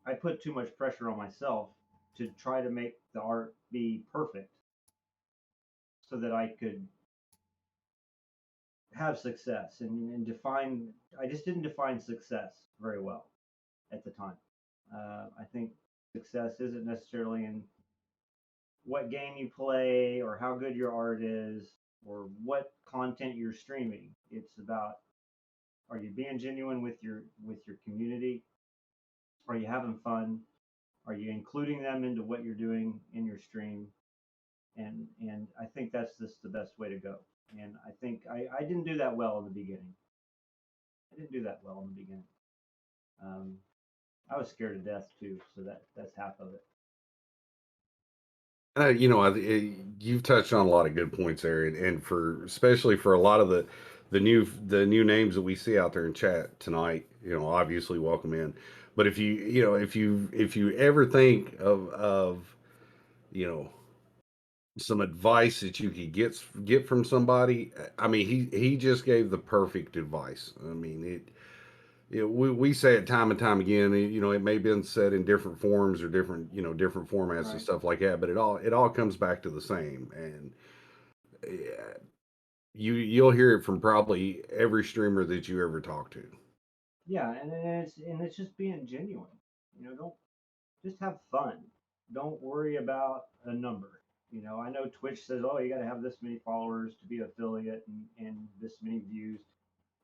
Speaker 3: I put too much pressure on myself to try to make the art be perfect so that I could have success and define. I just didn't define success very well at the time. I think success isn't necessarily in what game you play or how good your art is or what content you're streaming. It's about, are you being genuine with your community? Are you having fun? Are you including them into what you're doing in your stream? And I think that's just the best way to go. And I think I didn't do that well in the beginning. I didn't do that well in the beginning. Um, I was scared to death too, so that's half of it.
Speaker 2: You've touched on a lot of good points there, and for especially for a lot of the new names that we see out there in chat tonight. Obviously welcome in. But if you ever think of you know some advice that you could get from somebody, I mean, he just gave the perfect advice. I mean, we say it time and time again. It may have been said in different forms or different formats and
Speaker 3: Right.
Speaker 2: stuff like that, but it all comes back to the same. And you'll hear it from probably every streamer that you ever talk to.
Speaker 3: Yeah, and it's just being genuine. Don't just have fun. Don't worry about a number. I know Twitch says, oh, you got to have this many followers to be affiliate and this many views.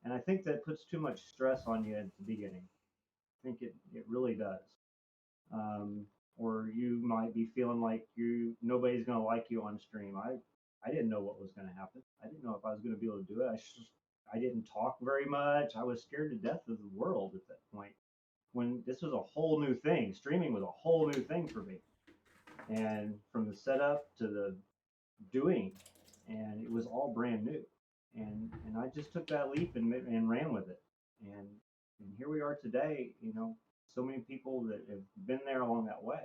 Speaker 3: And I think that puts too much stress on you at the beginning. I think it really does. Um, or you might be feeling like nobody's going to like you on stream. I didn't know what was going to happen. I didn't know if I was going to be able to do it. I didn't talk very much. I was scared to death of the world at that point when this was a whole new thing. Streaming was a whole new thing for me, and from the setup to the doing, and it was all brand new. And I just took that leap and ran with it, and and here we are today. So many people that have been there along that way,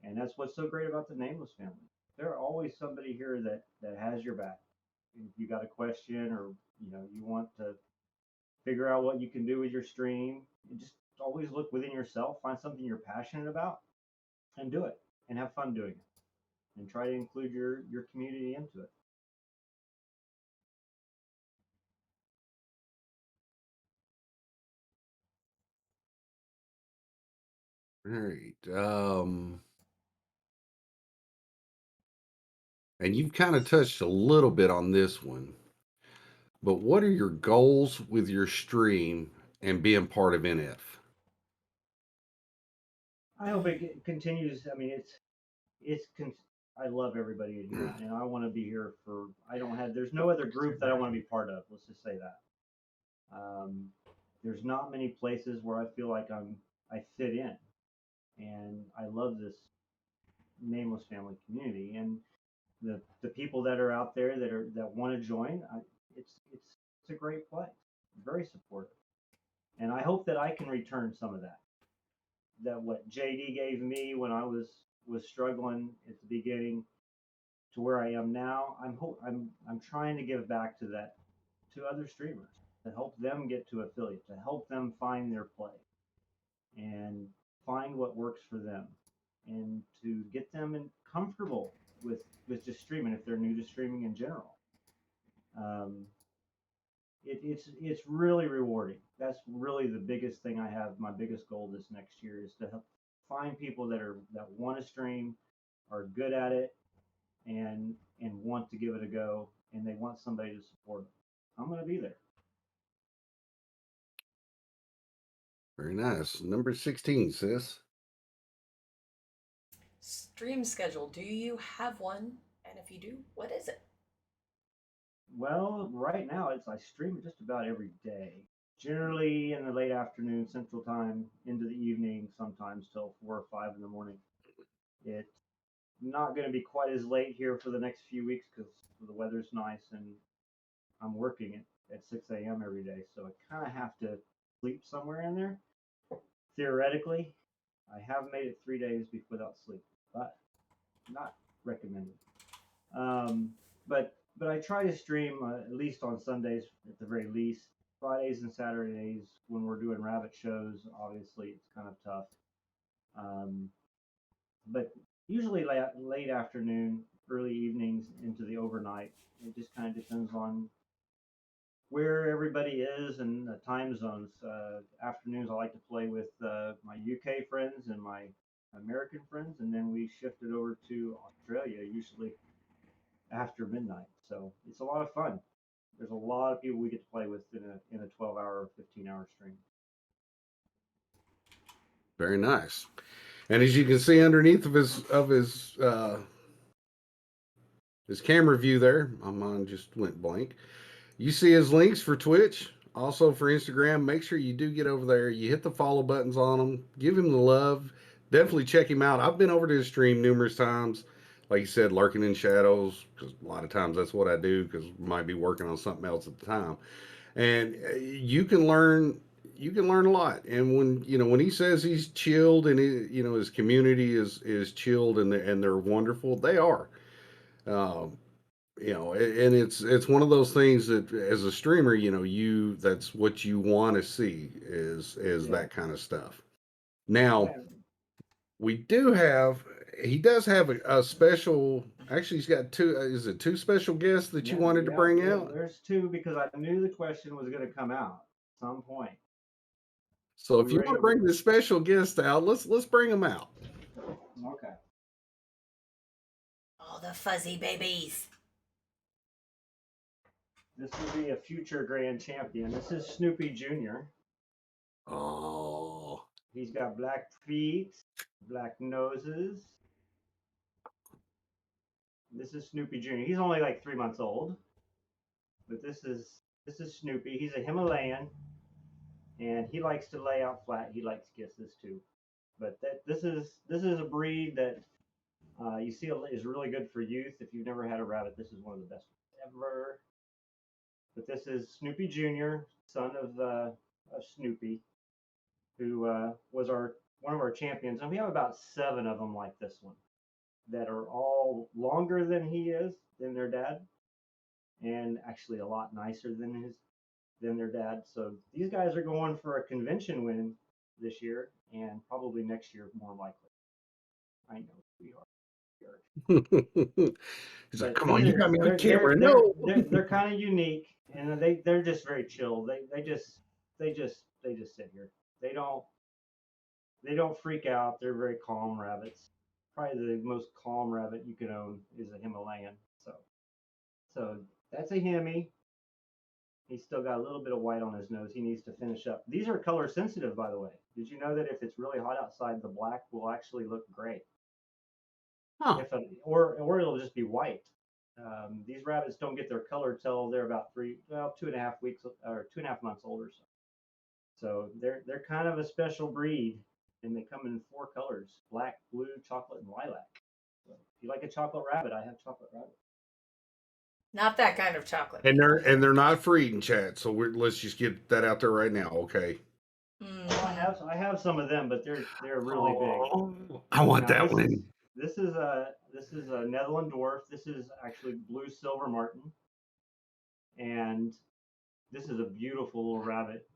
Speaker 3: and that's what's so great about the Nameless family. There are always somebody here that has your back. If you got a question or you want to figure out what you can do with your stream, you just always look within yourself, find something you're passionate about, and do it, and have fun doing it, and try to include your community into it.
Speaker 2: All right. And you've kind of touched a little bit on this one, but what are your goals with your stream and being part of NF?
Speaker 3: I hope it continues. I mean, it's I love everybody in here, and I want to be here for. I don't have. There's no other group that I want to be part of. Let's just say that. Um, there's not many places where I feel like I fit in, and I love this Nameless family community, and the people that are out there that want to join. It's a great place. Very supportive, and I hope that I can return some of that. That what JD gave me when I was struggling at the beginning to where I am now. I'm trying to give back to that to other streamers to help them get to affiliate, to help them find their play and find what works for them, and to get them comfortable with just streaming if they're new to streaming in general. Um, it's really rewarding. That's really the biggest thing I have. My biggest goal this next year is to help find people that want to stream, are good at it, and want to give it a go, and they want somebody to support them. I'm going to be there.
Speaker 2: Very nice. Number 16, sis.
Speaker 1: Stream schedule. Do you have one? And if you do, what is it?
Speaker 3: Well, right now I stream just about every day. Generally in the late afternoon Central Time into the evening, sometimes till 4 or 5 in the morning. It's not going to be quite as late here for the next few weeks because the weather's nice and I'm working at 6 a.m. every day, so I kind of have to sleep somewhere in there. Theoretically, I have made it 3 days without sleep, but not recommended. Um, but I try to stream at least on Sundays at the very least. Fridays and Saturdays when we're doing rabbit shows, obviously it's kind of tough. Um, but usually late afternoon, early evenings into the overnight. It just kind of depends on where everybody is and the time zones. Afternoons, I like to play with my UK friends and my American friends, and then we shifted over to Australia, usually after midnight. So it's a lot of fun. There's a lot of people we get to play with in a 12-hour or 15-hour stream.
Speaker 2: Very nice. And as you can see underneath of his camera view there, my mind just went blank. You see his links for Twitch, also for Instagram. Make sure you do get over there. You hit the follow buttons on him. Give him the love. Definitely check him out. I've been over to his stream numerous times. Like you said, lurking in shadows, because a lot of times that's what I do because I might be working on something else at the time. And you can learn a lot. And when he says he's chilled and his community is chilled and they're wonderful, they are. Um, and it's one of those things that as a streamer, that's what you want to see is
Speaker 3: Yeah.
Speaker 2: that kind of stuff. Now
Speaker 3: Yeah.
Speaker 2: he does have a special. Actually, he's got two. Is it two special guests that you wanted to bring out?
Speaker 3: There's two because I knew the question was going to come out at some point.
Speaker 2: So
Speaker 3: We
Speaker 2: if you
Speaker 3: ready
Speaker 2: want to
Speaker 3: to?
Speaker 2: bring the special guest out, let's bring them out.
Speaker 3: Okay.
Speaker 1: All the fuzzy babies.
Speaker 3: This will be a future grand champion. This is Snoopy Jr.
Speaker 2: Oh,
Speaker 3: He's got black feet, black noses. This is Snoopy Jr. He's only like 3 months old, but this is Snoopy. He's a Himalayan, and he likes to lay out flat. He likes kisses too. But this is a breed that you see is really good for youth. If you've never had a rabbit, this is one of the best ever. But this is Snoopy Jr., son of Snoopy, who was one of our champions, and we have about 7 of them like this one that are all longer than their dad, and actually a lot nicer than their dad. So these guys are going for a convention win this year, and probably next year more likely. I know we are.
Speaker 2: he's like,
Speaker 3: But
Speaker 2: come on, you got me on camera.
Speaker 3: they're kind of unique, and they're just very chill. They just sit here. They don't freak out. They're very calm rabbits. Probably the most calm rabbit you can own is a Himalayan. So that's a Hemi. He's still got a little bit of white on his nose. He needs to finish up. These are color sensitive, by the way. Did you know that if it's really hot outside, the black will actually look gray?
Speaker 2: Huh.
Speaker 3: Or it'll just be white. These rabbits don't get their color till they're about 2.5 weeks or 2.5 months old or so. So they're kind of a special breed, and they come in 4 colors: black, blue, chocolate, and lilac. So if you like a chocolate rabbit, I have chocolate rabbit.
Speaker 1: Not that kind of chocolate.
Speaker 2: And they're not for eating, chat. So let's just get that out there right now, okay?
Speaker 1: Mm.
Speaker 3: I have some of them, but they're really big.
Speaker 2: I want
Speaker 3: Now
Speaker 2: that one.
Speaker 3: this is a Netherland Dwarf. This is actually blue silver martin, and this is a beautiful little rabbit.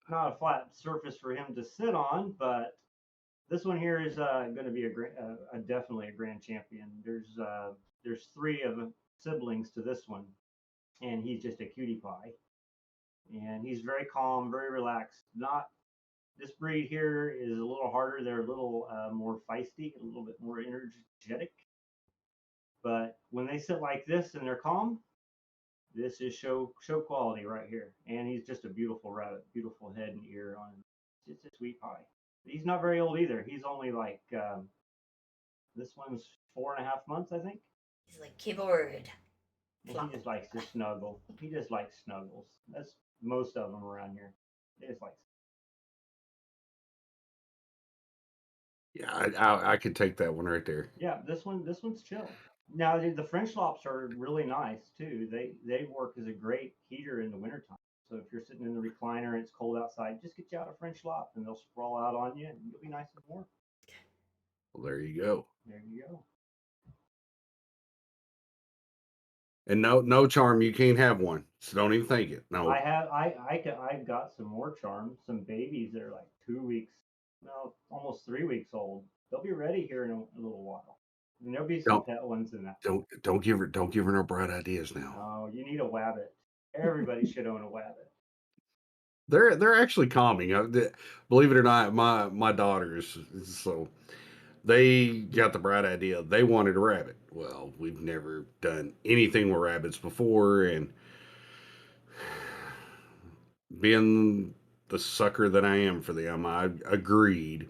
Speaker 3: Not a flat surface for him to sit on, but this one here is going to be definitely a grand champion. There's 3 of siblings to this one, and he's just a cutie pie. And he's very calm, very relaxed. Not This breed here is a little harder. They're a little more feisty, a little bit more energetic. But when they sit like this and they're calm, this is show quality right here. And he's just a beautiful rabbit, beautiful head and ear on him. It's a sweet pie. He's not very old either. He's only like this one's 4.5 months, I think.
Speaker 1: He's like keyboard.
Speaker 3: He just likes to snuggle. He just likes snuggles. That's most of them around here. They just like.
Speaker 2: Yeah, I could take that one right there.
Speaker 3: Yeah, this one's chill. Now the French lops are really nice too. They work as a great heater in the wintertime. So if you're sitting in the recliner and it's cold outside, just get you out a French lop and they'll sprawl out on you and you'll be nice and warm.
Speaker 2: Well, there you go.
Speaker 3: There you go.
Speaker 2: And no charm, you can't have one. So don't even think it. No.
Speaker 3: I've got some more charms, some babies that are like 2 weeks, well, almost 3 weeks old. They'll be ready here in a little while. And there'll be some pet ones in that.
Speaker 2: Don't give her no bright ideas now.
Speaker 3: Oh, you need a wabbit. Everybody should own a wabbit.
Speaker 2: They're actually calming. Believe it or not, my daughters, so they got the bright idea. They wanted a rabbit. Well, we've never done anything with rabbits before, and being the sucker that I am for them, I agreed.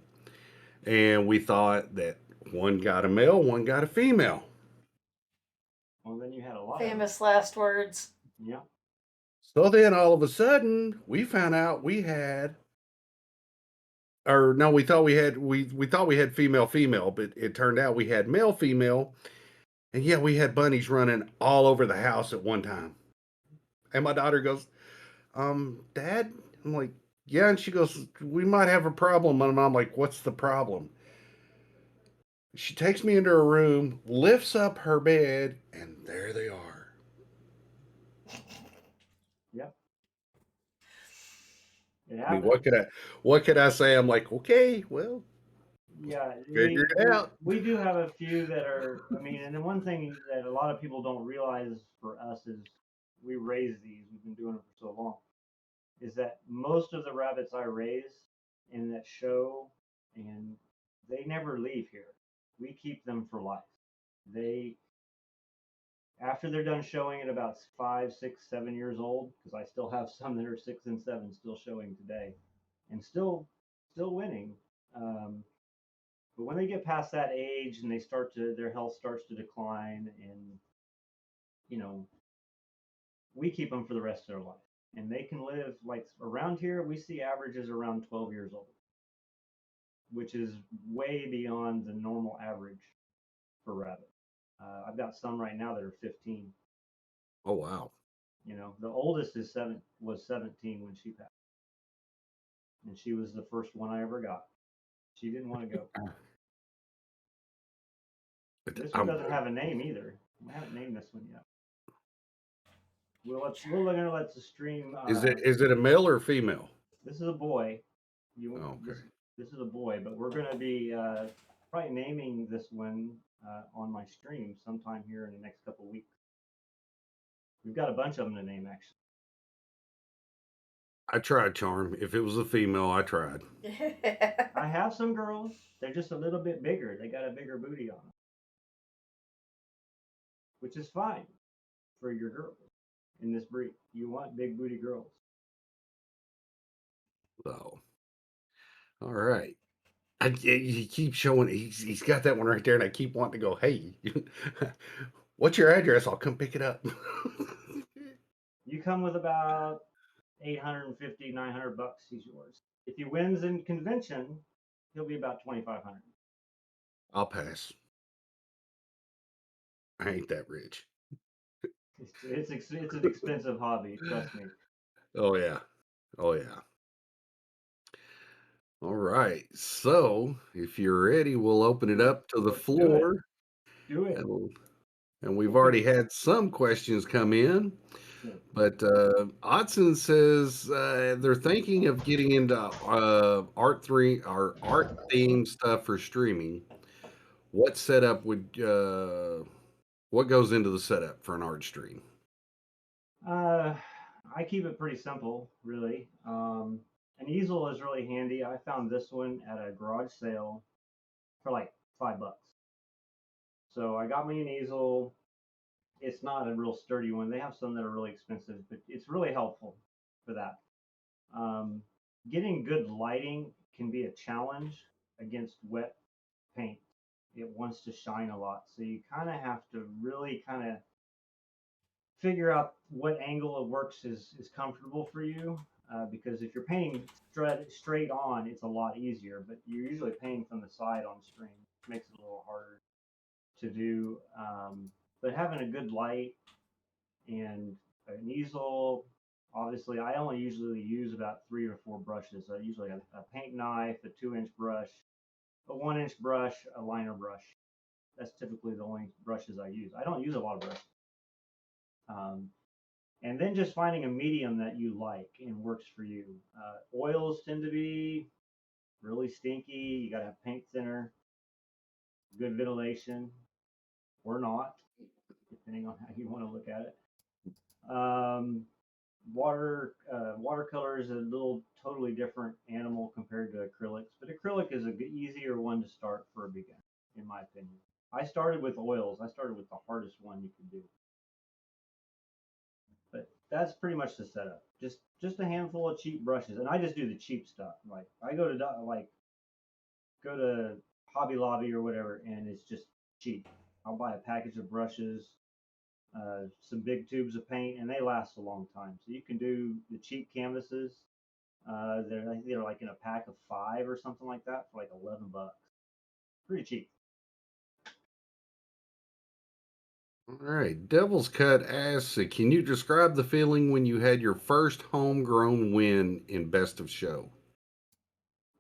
Speaker 2: And we thought that one got a male, one got a female.
Speaker 3: Well, then you had a lot
Speaker 1: Famous last words.
Speaker 3: of them. Yeah.
Speaker 2: So then all of a sudden, we found out we had, or no, we thought we had female female, but it turned out we had male female, and yeah, we had bunnies running all over the house at one time. And my daughter goes, Dad, I'm like, yeah, and she goes, we might have a problem, and I'm like, what's the problem? She takes me into her room, lifts up her bed, and there they are.
Speaker 3: Yep. It
Speaker 2: I mean,
Speaker 3: happens.
Speaker 2: what could I say? I'm like, okay, well,
Speaker 3: Yeah,
Speaker 2: figure it out.
Speaker 3: we do have a few that are. I mean, and the one thing that a lot of people don't realize for us is we raise these. We've been doing it for so long. Is that most of the rabbits I raise in that show, and they never leave here. We keep them for life. They after they're done showing at about 5, 6, 7 years old, because I still have some that are 6 and 7 still showing today, and still winning. Um, but when they get past that age and their health starts to decline, and you know, we keep them for the rest of their life, and they can live like around here. We see averages around 12 years old, which is way beyond the normal average for rabbit. I've got some right now that are 15.
Speaker 2: Oh wow.
Speaker 3: You know, the oldest was 17 when she passed, and she was the first one I ever got. She didn't want to go. This one doesn't have a name either. I haven't named this one yet. We're gonna let the stream.
Speaker 2: Is it a male or a female?
Speaker 3: This is a boy.
Speaker 2: Oh, okay.
Speaker 3: This is a boy, but we're gonna be probably naming this one on my stream sometime here in the next couple of weeks. We've got a bunch of them to name actually.
Speaker 2: I tried, Charm. If it was a female, I tried.
Speaker 3: I have some girls. They're just a little bit bigger. They got a bigger booty on them, which is fine for your girls in this breed. You want big booty girls.
Speaker 2: So, all right. He keeps showing. He's got that one right there, and I keep wanting to go. Hey, what's your address? I'll come pick it up.
Speaker 3: You come with about 850, 900 bucks. He's yours. If he wins in convention, he'll be about 2,500.
Speaker 2: I'll pass. I ain't that rich.
Speaker 3: It's an expensive hobby. Trust me.
Speaker 2: Oh yeah. Oh yeah. All right. So if you're ready, we'll open it up to the
Speaker 3: Let's do it.
Speaker 2: floor.
Speaker 3: Do it.
Speaker 2: And we've already had some questions come in.
Speaker 3: Sure.
Speaker 2: But Otson says they're thinking of getting into art theme stuff for streaming. What setup would what goes into the setup for an art stream?
Speaker 3: I keep it pretty simple, really. An easel is really handy. I found this one at a garage sale for like $5. So I got me an easel. It's not a real sturdy one. They have some that are really expensive, but it's really helpful for that. Um, Getting good lighting can be a challenge against wet paint. It wants to shine a lot, so you kind of have to really kind of figure out what angle of works is comfortable for you. Because if you're painting straight on, it's a lot easier. But you're usually painting from the side on stream, which makes it a little harder to do. But having a good light and an easel, obviously, I only usually use about 3 or 4 brushes. Usually a paint knife, a 2-inch brush, a 1-inch brush, a liner brush. That's typically the only brushes I use. I don't use a lot of brushes. And then just finding a medium that you like and works for you. Oils tend to be really stinky. You got to have paint thinner, good ventilation, or not, depending on how you want to look at it. watercolor is a little totally different animal compared to acrylics, but acrylic is a easier one to start for a beginner, in my opinion. I started with oils. I started with the hardest one you could do. But that's pretty much the setup. Just a handful of cheap brushes, and I just do the cheap stuff. Like I go to Hobby Lobby or whatever, and it's just cheap. I'll buy a package of brushes, some big tubes of paint, and they last a long time. So you can do the cheap canvases. I think they're like in a pack of 5 or something like that for like $11. Pretty cheap.
Speaker 2: All right. Devil's Cut asks, can you describe the feeling when you had your first homegrown win in Best of Show?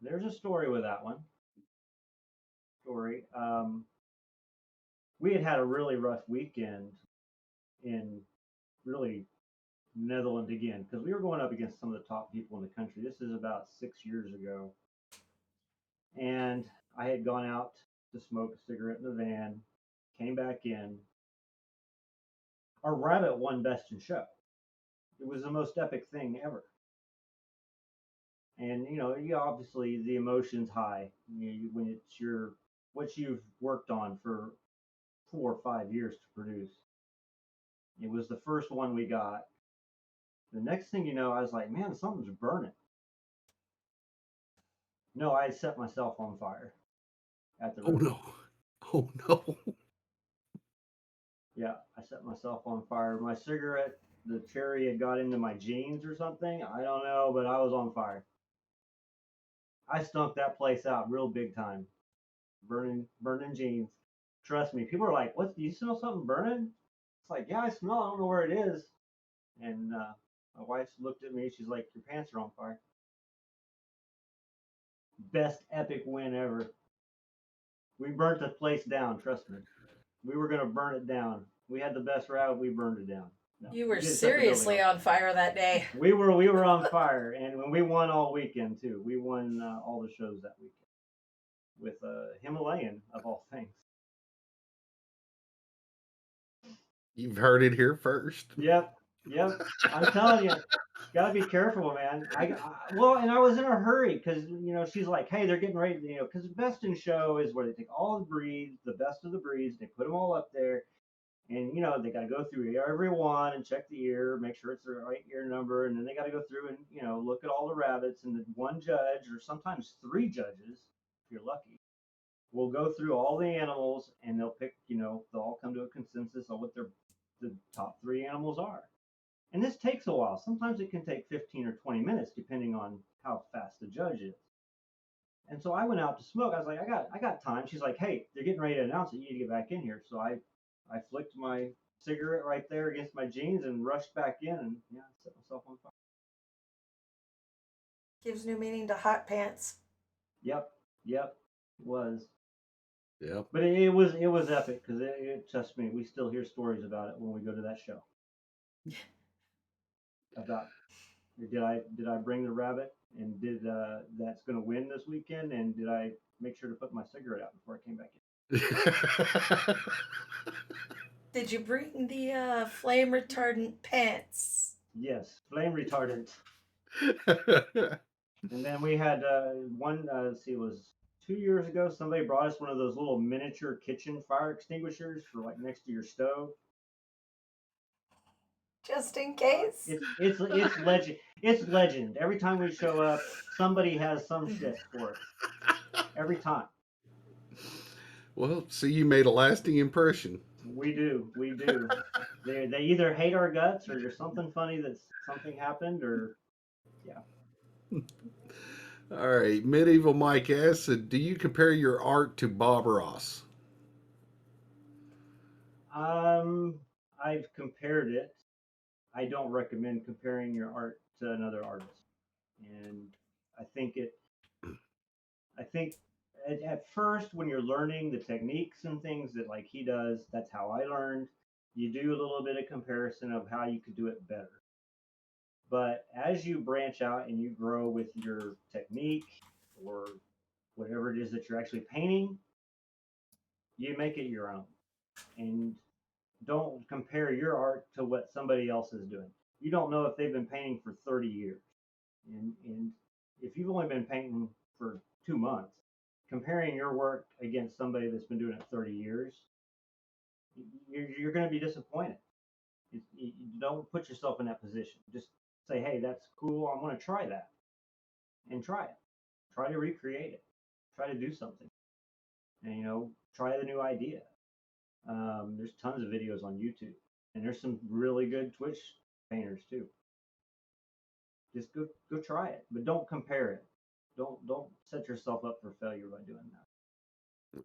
Speaker 3: There's a story with that one. We had a really rough weekend in really Netherlands again because we were going up against some of the top people in the country. This is about 6 years ago. And I had gone out to smoke a cigarette in the van, came back in. Our rabbit won Best in Show. It was the most epic thing ever. And you obviously the emotion's high when it's what you've worked on for 4 or 5 years to produce. It was the first one we got. The next thing you know, I was like, man, something's burning. No, I had set myself on fire at the river.
Speaker 2: Oh no. Oh no.
Speaker 3: Yeah, I set myself on fire. My cigarette, the cherry had got into my jeans or something. I don't know, but I was on fire. I stunk that place out real big time. Burning jeans. Trust me. People are like, "What? Do you smell something burning?" It's like, yeah, I smell. I don't know where it is. And my wife looked at me. She's like, "Your pants are on fire." Best epic win ever. We burnt the place down. Trust me. We were gonna burn it down. We had the best route. We burned it down. No,
Speaker 1: You were
Speaker 3: we did set the building
Speaker 1: seriously on fire that day.
Speaker 3: We were on fire, and when we won all weekend too. We won all the shows that weekend with Himalayan of all things.
Speaker 2: You've heard it here first.
Speaker 3: Yep. I'm telling you, gotta be careful, man. And I was in a hurry because she's like, hey, they're getting ready, because Best in Show is where they take all the breeds, the best of the breeds, they put them all up there. And they got to go through every one and check the ear, make sure it's the right ear number, and then they got to go through and look at all the rabbits. And the one judge, or sometimes 3 judges, if you're lucky, will go through all the animals, and they'll pick. They'll all come to a consensus on what the top 3 animals are. And this takes a while. Sometimes it can take 15 or 20 minutes, depending on how fast the judge is. And so I went out to smoke. I was like, I got time. She's like, hey, they're getting ready to announce it. You need to get back in here. So I flicked my cigarette right there against my jeans and rushed back in, and I set myself on fire.
Speaker 1: Gives new meaning to hot pants.
Speaker 3: Yep, it was.
Speaker 2: Yep.
Speaker 3: But it was epic because trust me, we still hear stories about it when we go to that show. About did I bring the rabbit, and did that's going to win this weekend, and did I make sure to put my cigarette out before I came back in?
Speaker 1: Did you bring the flame retardant pants?
Speaker 3: Yes, flame retardant. And then we had one. Let's see, it was 2 years ago. Somebody brought us one of those little miniature kitchen fire extinguishers for like next to your stove.
Speaker 1: Just in case.
Speaker 3: It's legend. It's legend. Every time we show up, somebody has some shit for us. Every time.
Speaker 2: Well, see, you made a lasting impression.
Speaker 3: We do. They either hate our guts, or there's something funny that something happened, or yeah.
Speaker 2: All right, Medieval Mike asks, do you compare your art to Bob Ross?
Speaker 3: I've compared it. I don't recommend comparing your art to another artist, and I think at first, when you're learning the techniques and things that like he does, that's how I learned. You do a little bit of comparison of how you could do it better. But as you branch out and you grow with your technique or whatever it is that you're actually painting, you make it your own. And don't compare your art to what somebody else is doing. you don't know if they've been painting for 30 years. And if you've only been painting for 2 months, comparing your work against somebody that's been doing it 30 years, you're going to be disappointed. You don't put yourself in that position. Just say, hey, that's cool. I'm going to try that, and try it. Try to recreate it. Try to do something, and try the new idea. There's tons of videos on YouTube, and there's some really good Twitch painters too. Just go try it, but don't compare it. Don't set yourself up for failure by doing that.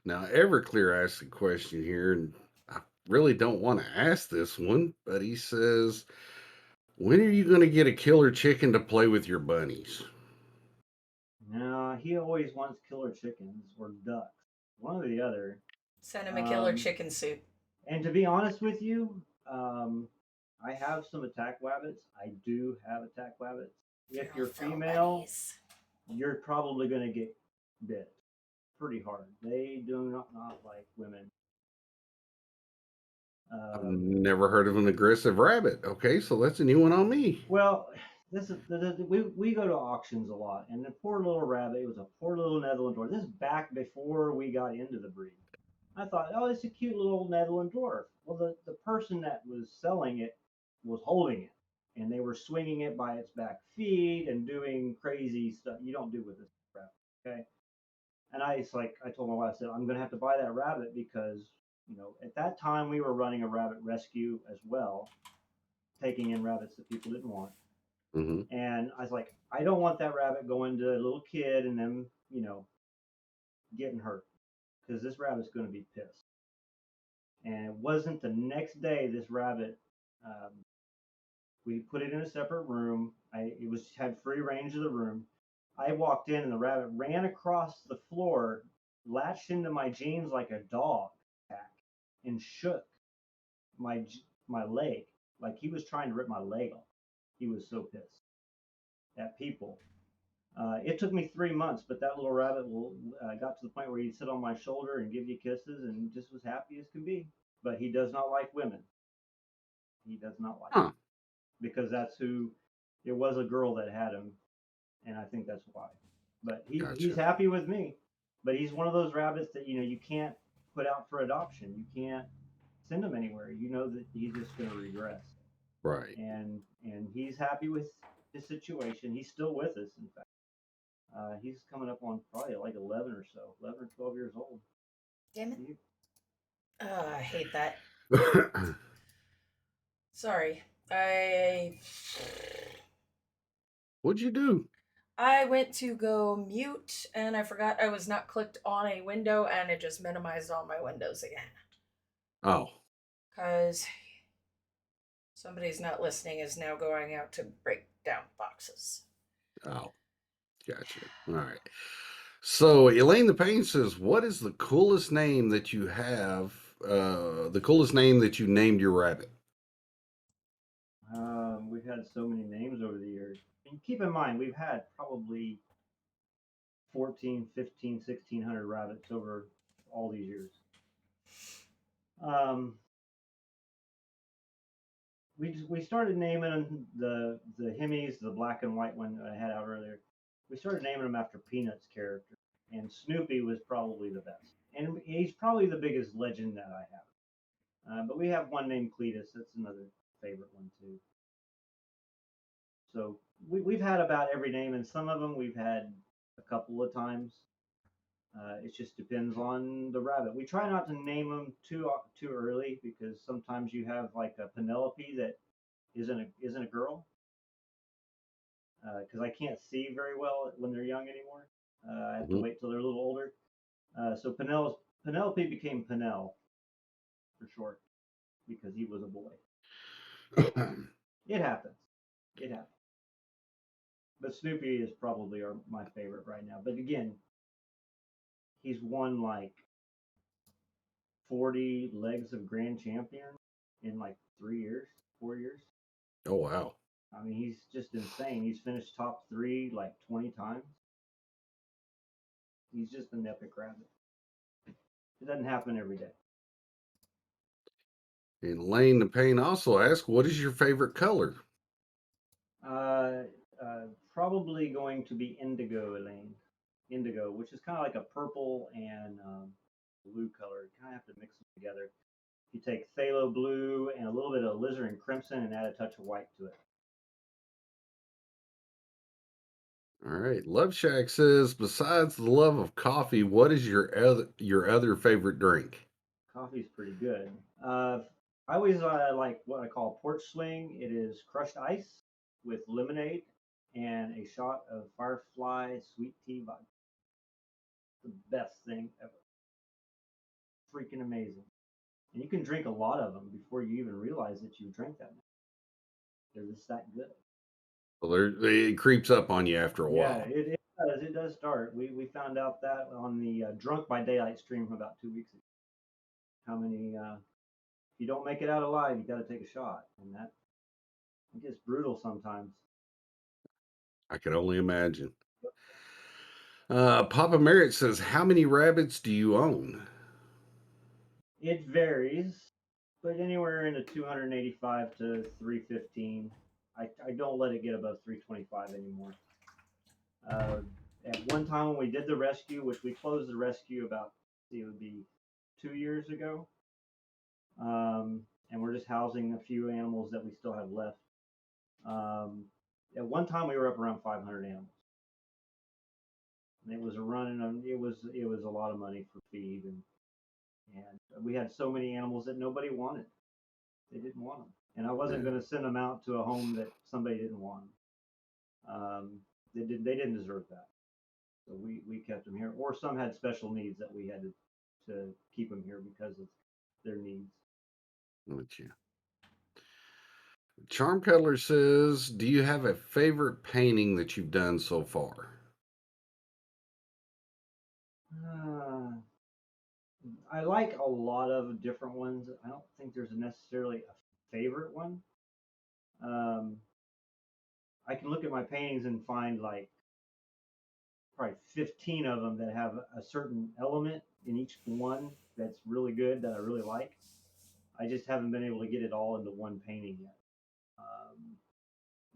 Speaker 2: Now, Everclear asked a question here, and I really don't want to ask this one, but he says, when are you going to get a killer chicken to play with your bunnies?
Speaker 3: No, he always wants killer chickens or ducks, one or the other.
Speaker 1: Send him a killer chicken soup.
Speaker 3: And to be honest with you, I have some attack wabbits. I do have attack wabbits. If you're female,
Speaker 1: bunnies.
Speaker 3: You're probably going to get bit pretty hard. They do not like women.
Speaker 2: I've never heard of an aggressive rabbit. Okay, so that's a new one on me.
Speaker 3: Well, this is we go to auctions a lot, and the poor little rabbit, it was a poor little Netherland Dwarf. This is back before we got into the breed. I thought, oh, it's a cute little Netherland Dwarf. Well, the person that was selling it was holding it, and they were swinging it by its back feet and doing crazy stuff you don't do with this rabbit. Okay. And I told my wife, I said, I'm going to have to buy that rabbit because, at that time we were running a rabbit rescue as well, taking in rabbits that people didn't want.
Speaker 2: Mm-hmm.
Speaker 3: And I was like, I don't want that rabbit going to a little kid and them, getting hurt, because this rabbit's going to be pissed. And it wasn't the next day this rabbit, we put it in a separate room. It had free range of the room. I walked in and the rabbit ran across the floor, latched into my jeans like a dog, and shook my leg like he was trying to rip my leg off. He was so pissed at people. It took me 3 months, but that little rabbit got to the point where he'd sit on my shoulder and give you kisses and just was happy as can be. But he does not like women. He does not like them, because that's who. It was a girl that had him, and I think that's why. But he's happy with me. But he's one of those rabbits that you can't put out for adoption. You can't send him anywhere. You know that he's just going to regress.
Speaker 2: Right.
Speaker 3: And he's happy with his situation. He's still with us, in fact. He's coming up on probably like 11 or 12 years old.
Speaker 1: Damn it. I hate that. Sorry.
Speaker 2: What'd you do?
Speaker 1: I went to go mute and I forgot I was not clicked on a window and it just minimized all my windows again.
Speaker 2: Oh.
Speaker 1: Because somebody's not listening is now going out to break down boxes.
Speaker 2: Oh. Gotcha. All right. So Elaine the Pain says, what is the coolest name that you have, the coolest name that you named your rabbit?
Speaker 3: We've had so many names over the years. And keep in mind, we've had probably 14, 15, 1,600 rabbits over all these years. We started naming the Hemis, the black and white one that I had out earlier. We started naming them after Peanuts character, and Snoopy was probably the best, and he's probably the biggest legend that I have. But we have one named Cletus. That's another favorite one too. So we've had about every name, and some of them we've had a couple of times. It just depends on the rabbit. We try not to name them too early, because sometimes you have like a Penelope that isn't a girl, because I can't see very well when they're young anymore. I have to wait till they're a little older. So Penelope became Penel for short, because he was a boy. It happens. It happens. But Snoopy is probably my favorite right now. But again, he's won like 40 legs of Grand Champion in like 4 years.
Speaker 2: Oh, wow.
Speaker 3: I mean, he's just insane. He's finished top 3 like 20 times. He's just an epic rabbit. It doesn't happen every day.
Speaker 2: And Lane the Pain also asked, what is your favorite color?
Speaker 3: Uh, Probably going to be indigo, Elaine. Indigo, which is kind of like a purple and blue color. You kind of have to mix them together. You take phthalo blue and a little bit of alizarin crimson and add a touch of white to it.
Speaker 2: All right. Love Shack says, besides the love of coffee, what is your other favorite drink?
Speaker 3: Coffee's pretty good. I always like what I call porch swing. It is crushed ice with lemonade and a shot of Firefly sweet tea vodka. The best thing ever. Freaking amazing. And you can drink a lot of them before you even realize that you drank that much. They're just that good.
Speaker 2: Well, it creeps up on you after a
Speaker 3: Yeah,
Speaker 2: while.
Speaker 3: it does. It does start. We found out that on the Drunk by Daylight stream about 2 weeks ago. How many? If you don't make it out alive, you got to take a shot, and that it gets brutal sometimes.
Speaker 2: I can only imagine. Papa Merritt says, how many rabbits do you own?
Speaker 3: It varies, but anywhere in the 285 to 315. I don't let it get above 325 anymore. At one time when we did the rescue, which we closed the rescue about, it would be 2 years ago, and we're just housing a few animals that we still have left. At one time we were up around 500 animals. And it was it was a lot of money for feed, and we had so many animals that nobody wanted. They didn't want them, and I wasn't going to send them out to a home that somebody didn't want them. They didn't deserve that, so we kept them here. Or some had special needs that we had to keep them here because of their needs.
Speaker 2: With you. Charm Cuddler says, do you have a favorite painting that you've done so far?
Speaker 3: I like a lot of different ones. I don't think there's necessarily a favorite one. I can look at my paintings and find like probably 15 of them that have a certain element in each one that's really good that I really like. I just haven't been able to get it all into one painting yet.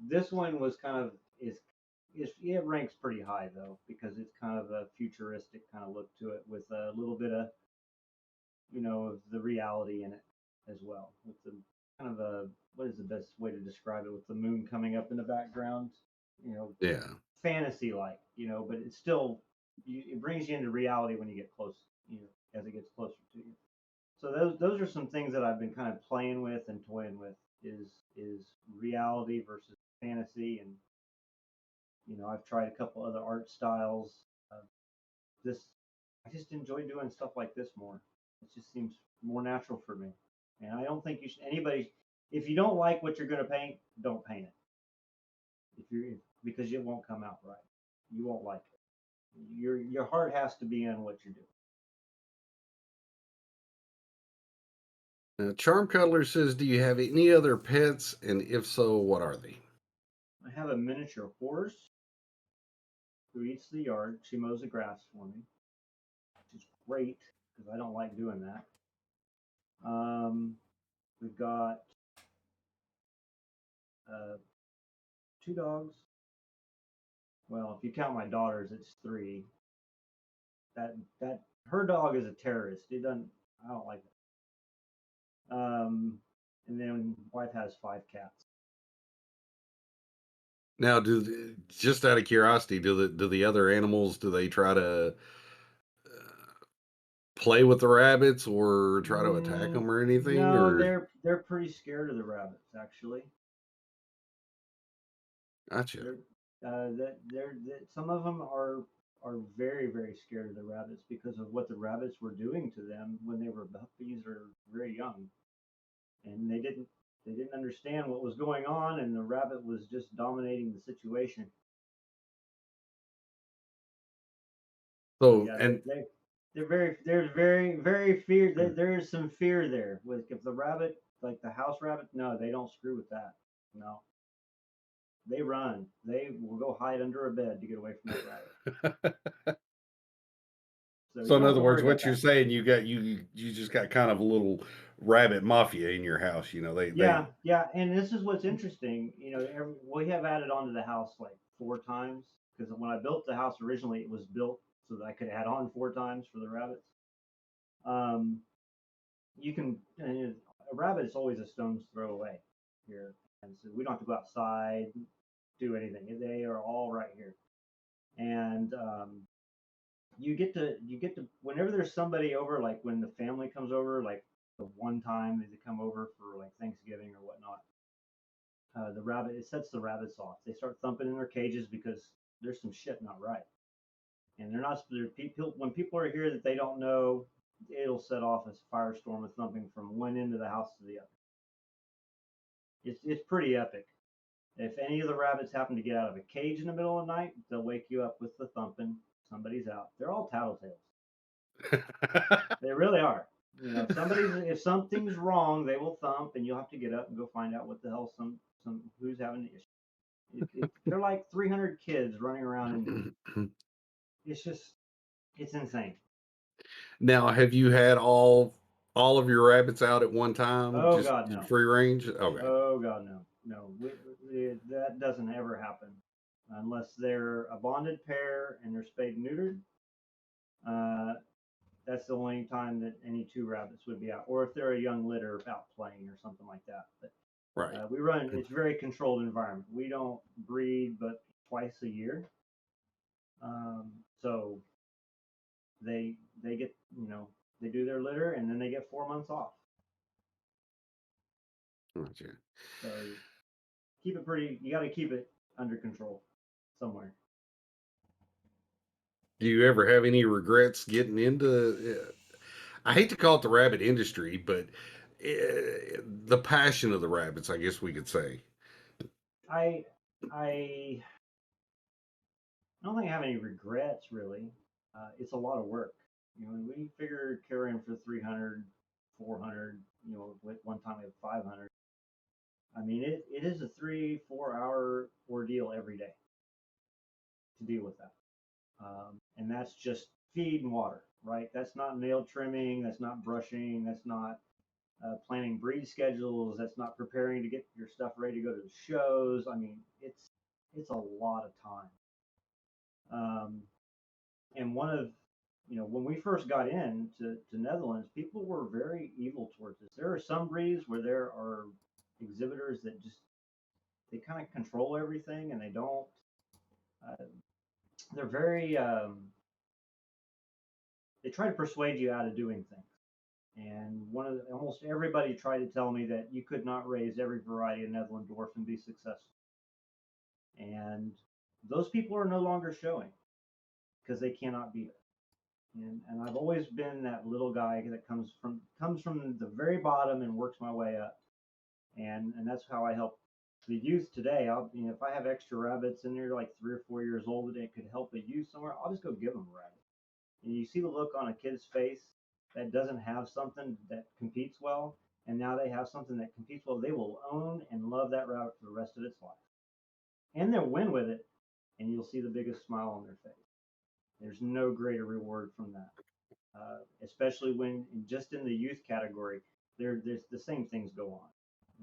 Speaker 3: This one was kind of it ranks pretty high though because it's kind of a futuristic kind of look to it with a little bit of of the reality in it as well with the kind of a what is the best way to describe it with the moon coming up in the background,
Speaker 2: Yeah.
Speaker 3: fantasy like, but it's still it brings you into reality when you get close, as it gets closer to you. So those are some things that I've been kind of playing with and toying with is reality versus fantasy, and I've tried a couple other art styles. Uh, this I just enjoy doing stuff like this more. It just seems more natural for me, and I don't think you should anybody. If you don't like what you're going to paint, don't paint it. Because it won't come out right. You won't like it. Your heart has to be in what you're doing.
Speaker 2: Now, Charm Cuddler says, do you have any other pets? And if so, what are they?
Speaker 3: I have a miniature horse who eats the yard. She mows the grass for me, which is great because I don't like doing that. We've got 2 dogs. Well, if you count my daughters, it's 3. That her dog is a terrorist. It doesn't. I don't like it. And then wife has 5 cats.
Speaker 2: Now, just out of curiosity, do the other animals, do they try to play with the rabbits or try to attack them or anything?
Speaker 3: No,
Speaker 2: Or
Speaker 3: they're pretty scared of the rabbits actually.
Speaker 2: gotcha.
Speaker 3: Some of them are very very scared of the rabbits because of what the rabbits were doing to them when they were puppies or very young, and they didn't understand what was going on, and the rabbit was just dominating the situation. So
Speaker 2: So,
Speaker 3: yeah,
Speaker 2: and
Speaker 3: they're very very fear. There is some fear there with if the rabbit like the house rabbit. No, they don't screw with that. No, they run. They will go hide under a bed to get away from that rabbit. So you
Speaker 2: so in
Speaker 3: don't have
Speaker 2: other
Speaker 3: to
Speaker 2: words,
Speaker 3: worry about
Speaker 2: what you're
Speaker 3: that.
Speaker 2: saying, you just got kind of a little rabbit mafia in your house. You know, they
Speaker 3: Yeah, and this is what's interesting. We have added on to the house like 4 times because when I built the house originally, it was built so that I could add on 4 times for the rabbits. Um, you can and a rabbit is always a stone's throw away here, and so we don't have to go outside, do anything. They are all right here, and you get to whenever there's somebody over, like when the family comes over, like the one time they come over for like Thanksgiving or whatnot. The rabbit it sets the rabbits off. They start thumping in their cages because there's some shit not right, and they're not. They're people when people are here that they don't know, it'll set off a firestorm of thumping from one end of the house to the other. It's pretty epic. If any of the rabbits happen to get out of a cage in the middle of the night, they'll wake you up with the thumping. Somebody's out. They're all tattletales. They really are. If something's wrong, they will thump, and you'll have to get up and go find out what the hell some who's having the issue. They're like 300 kids running around in there. It's insane.
Speaker 2: Now, have you had all of your rabbits out at one time,
Speaker 3: Oh
Speaker 2: just
Speaker 3: God, no.
Speaker 2: free range? Okay.
Speaker 3: Oh God, no. No, that doesn't ever happen unless they're a bonded pair and they're spayed and neutered. Uh, that's the only time that any two rabbits would be out, or if they're a young litter out playing or something like that. But
Speaker 2: Right.
Speaker 3: we run. It's a very controlled environment. We don't breed but twice a year. So they get they do their litter and then they get 4 months off.
Speaker 2: Gotcha.
Speaker 3: So keep it pretty. You got to keep it under control somewhere.
Speaker 2: Do you ever have any regrets getting into? I hate to call it the rabbit industry, but the passion of the rabbits, I guess we could say.
Speaker 3: I don't think I have any regrets really. It's a lot of work. When we figure carrying for 300, 400, with one time we have 500. I mean, it is a 3-4 hour ordeal every day to deal with that. And that's just feed and water, right? That's not nail trimming. That's not brushing. That's not planning breed schedules. That's not preparing to get your stuff ready to go to the shows. I mean, it's a lot of time. And one of when we first got to Netherlands, people were very evil towards us. There are some breeds where there are exhibitors that just they kind of control everything, and they don't. Uh, they're very. They try to persuade you out of doing things. And almost everybody tried to tell me that you could not raise every variety of Netherland Dwarf and be successful. And those people are no longer showing because they cannot be it. And I've always been that little guy that comes from the very bottom and works my way up. And that's how I help the youth today. If I have extra rabbits and they're like 3 or 4 years old and it could help a youth somewhere, I'll just go give them a rabbit. And you see the look on a kid's face that doesn't have something that competes well, and now they have something that competes well. They will own and love that rabbit for the rest of its life, and they'll win with it, and you'll see the biggest smile on their face. There's no greater reward from that, especially when just in the youth category, there's the same things go on.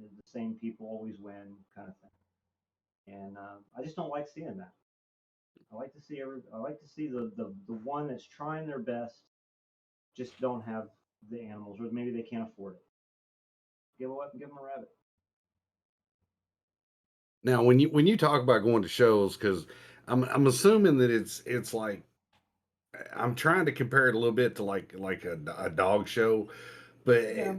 Speaker 3: The same people always win, kind of thing, and I just don't like seeing that. I like to see the one that's trying their best just don't have the animals, or maybe they can't afford it. Give them a rabbit.
Speaker 2: Now, when you talk about going to shows, because I'm assuming that it's like I'm trying to compare it a little bit to like a dog show, but
Speaker 3: Yeah,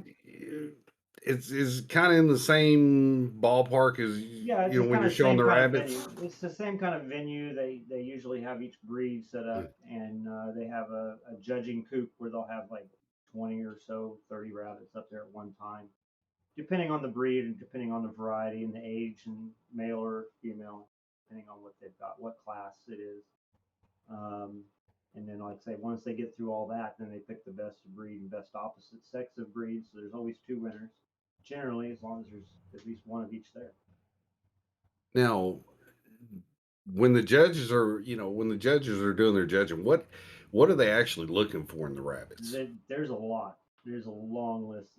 Speaker 2: it's kind of in the same ballpark as
Speaker 3: yeah, it's the
Speaker 2: when
Speaker 3: kind
Speaker 2: you're
Speaker 3: of
Speaker 2: showing
Speaker 3: same
Speaker 2: the
Speaker 3: kind of
Speaker 2: rabbits.
Speaker 3: venue. It's the same kind of venue. They usually have each breed set up, and they have a judging coop where they'll have like 20 or so, 30 rabbits up there at one time, depending on the breed and depending on the variety and the age and male or female, depending on what they've got, what class it is. Um, and then, like I say, once they get through all that, then they pick the best of breed and best opposite sex of breeds. So there's always two winners, generally, as long as there's at least one of each there.
Speaker 2: Now, when the judges are when the judges are doing their judging, what are they actually looking for in the rabbits?
Speaker 3: There's a lot. There's a long list.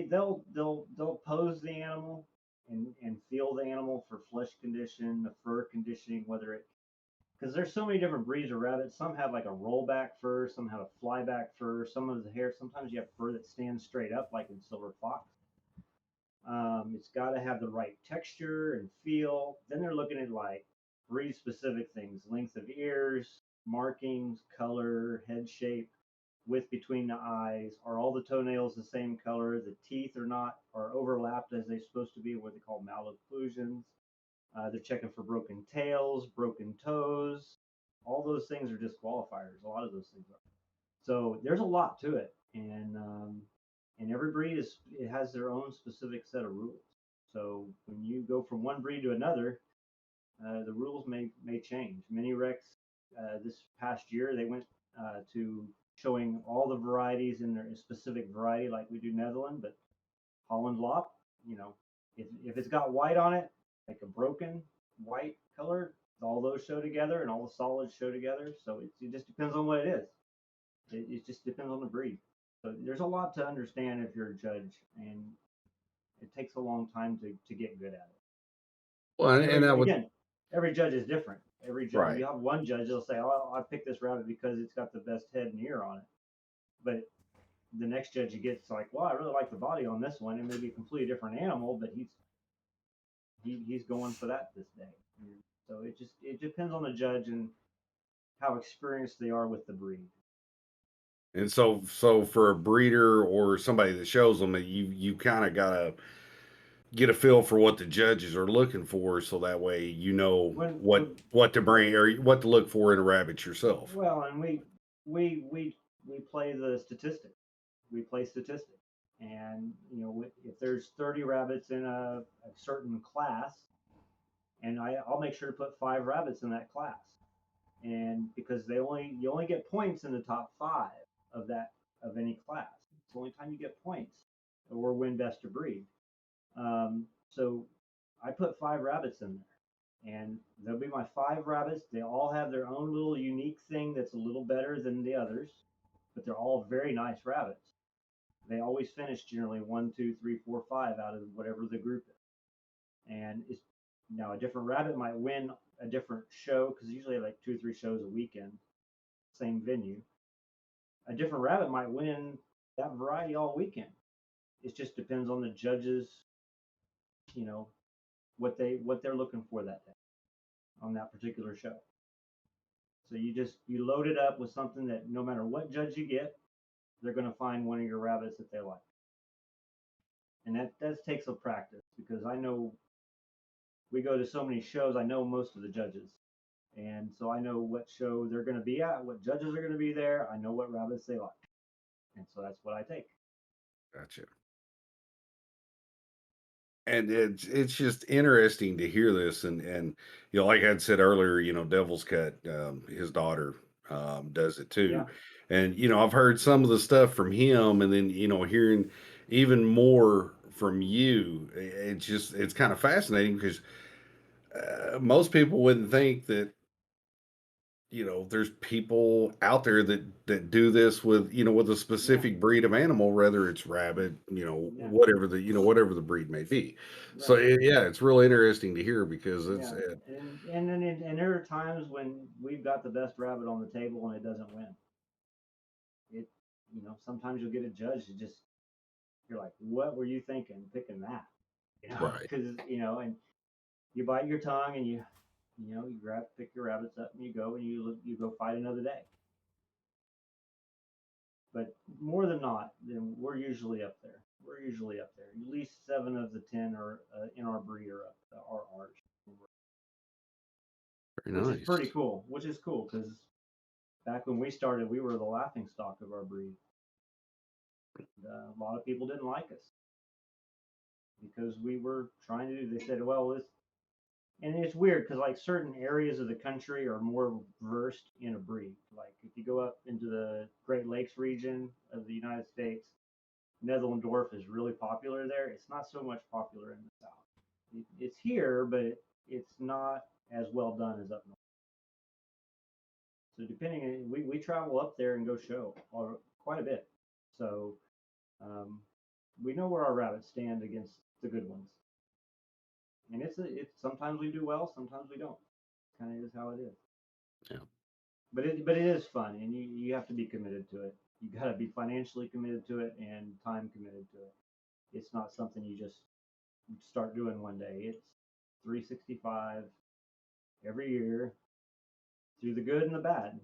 Speaker 3: They'll pose the animal and feel the animal for flesh condition, the fur conditioning, whether it because there's so many different breeds of rabbits. Some have like a rollback fur, some have a flyback fur, some of the hair. Sometimes you have fur that stands straight up, like in silver fox. It's got to have the right texture and feel. Then they're looking at like breed specific things: length of ears, markings, color, head shape, width between the eyes. Are all the toenails the same color? The teeth are overlapped as they're supposed to be, what they call malocclusions. They're checking for broken tails, broken toes. All those things are disqualifiers. A lot of those things are. So there's a lot to it, and every breed it has their own specific set of rules. So when you go from one breed to another, the rules may change. Mini Rex this past year they went to showing all the varieties in their specific variety, like we do Netherland, but Holland Lop, you know, if it's got white on it, like a broken white color, all those show together and all the solids show together. So it just depends on what it is. It just depends on the breed. So there's a lot to understand if you're a judge, and it takes a long time to get good at it.
Speaker 2: Well, and I would
Speaker 3: Every judge is different. Every judge,
Speaker 2: right.
Speaker 3: you have one judge, they'll say, "Oh, I picked this rabbit because it's got the best head and ear on it," but the next judge you get's like, "Well, I really like the body on this one. It may be a completely different animal, but he's going for that this day." So it depends on the judge and how experienced they are with the breed.
Speaker 2: And so for a breeder or somebody that shows them that you kind of gotta get a feel for what the judges are looking for, so that way you know what to bring or what to look for in a rabbit yourself.
Speaker 3: Well, and we we we play the statistic. We play statistic, and if there's 30 rabbits in a certain class, and I'll make sure to put 5 rabbits in that class, and because you only get points in the top 5 of any class. It's the only time you get points or win best of breed. So I put 5 rabbits in there, and there'll be my 5 rabbits. They all have their own little unique thing that's a little better than the others, but they're all very nice rabbits. They always finish generally 1, 2, 3, 4, 5 out of whatever the group is. And it's now a different rabbit might win a different show because usually like 2 or 3 shows a weekend, same venue. A different rabbit might win that variety all weekend. It just depends on the judges, you know, what they're looking for that day on that particular show. So you load it up with something that no matter what judge you get, they're going to find one of your rabbits that they like. And that takes a practice because I know we go to so many shows. I know most of the judges, and so I know what show they're going to be at, what judges are going to be there. I know what rabbits they like, and so that's what I take.
Speaker 2: Gotcha. And it's just interesting to hear this, and like I said earlier, Devil's Cut, his daughter does it too,
Speaker 3: Yeah.
Speaker 2: and I've heard some of the stuff from him, and then hearing even more from you. It's kind of fascinating because most people wouldn't think that there's people out there that do this with a
Speaker 3: Yeah.
Speaker 2: specific breed of animal, whether it's rabbit,
Speaker 3: Yeah.
Speaker 2: whatever the breed may be. So
Speaker 3: Right.
Speaker 2: yeah, it's really interesting to hear because it's
Speaker 3: Yeah. And there are times when we've got the best rabbit on the table and it doesn't win. It sometimes you'll get a judge that just you're like, what were you thinking picking that?
Speaker 2: right.
Speaker 3: Because and you bite your tongue and you pick your rabbits up and you go and you go fight another day. But more than not, then we're usually up there. We're usually up there. At least 7 of the 10 are in our breed are ours,
Speaker 2: Very
Speaker 3: which is pretty
Speaker 2: nice.
Speaker 3: cool. Which is cool because back when we started, we were the laughing stock of our breed. A lot of people didn't like us because we were trying to do. They said, "Well, this." And it's weird because like certain areas of the country are more versed in a breed. Like if you go up into the Great Lakes region of the United States, Netherland Dwarf is really popular there. It's not so much popular in the South. It's here, but it's not as well done as up north. So we travel up there and go show quite a bit. So we know where our rabbits stand against the good ones, and it's sometimes we do well, sometimes we don't. Kind of is how it is.
Speaker 2: Yeah.
Speaker 3: But it is fun, and you have to be committed to it. You got to be financially committed to it and time committed to it. It's not something you just start doing one day. It's 365 every year through the good and the bad.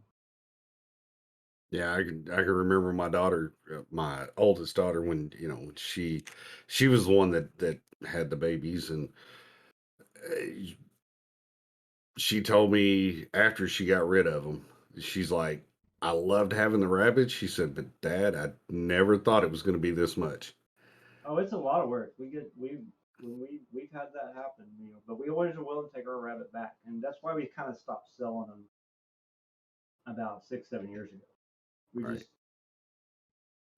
Speaker 2: Yeah, I can remember my daughter, my oldest daughter, when she was the one that had the babies, and uh, she told me after she got rid of them, she's like, I loved having the rabbits. She said, but Dad, I never thought it was going to be this much.
Speaker 3: Oh, it's a lot of work. We've had that happen, but we always are willing to take our rabbit back, and that's why we kind of stopped selling them about 6, 7 years ago. We
Speaker 2: Right.
Speaker 3: just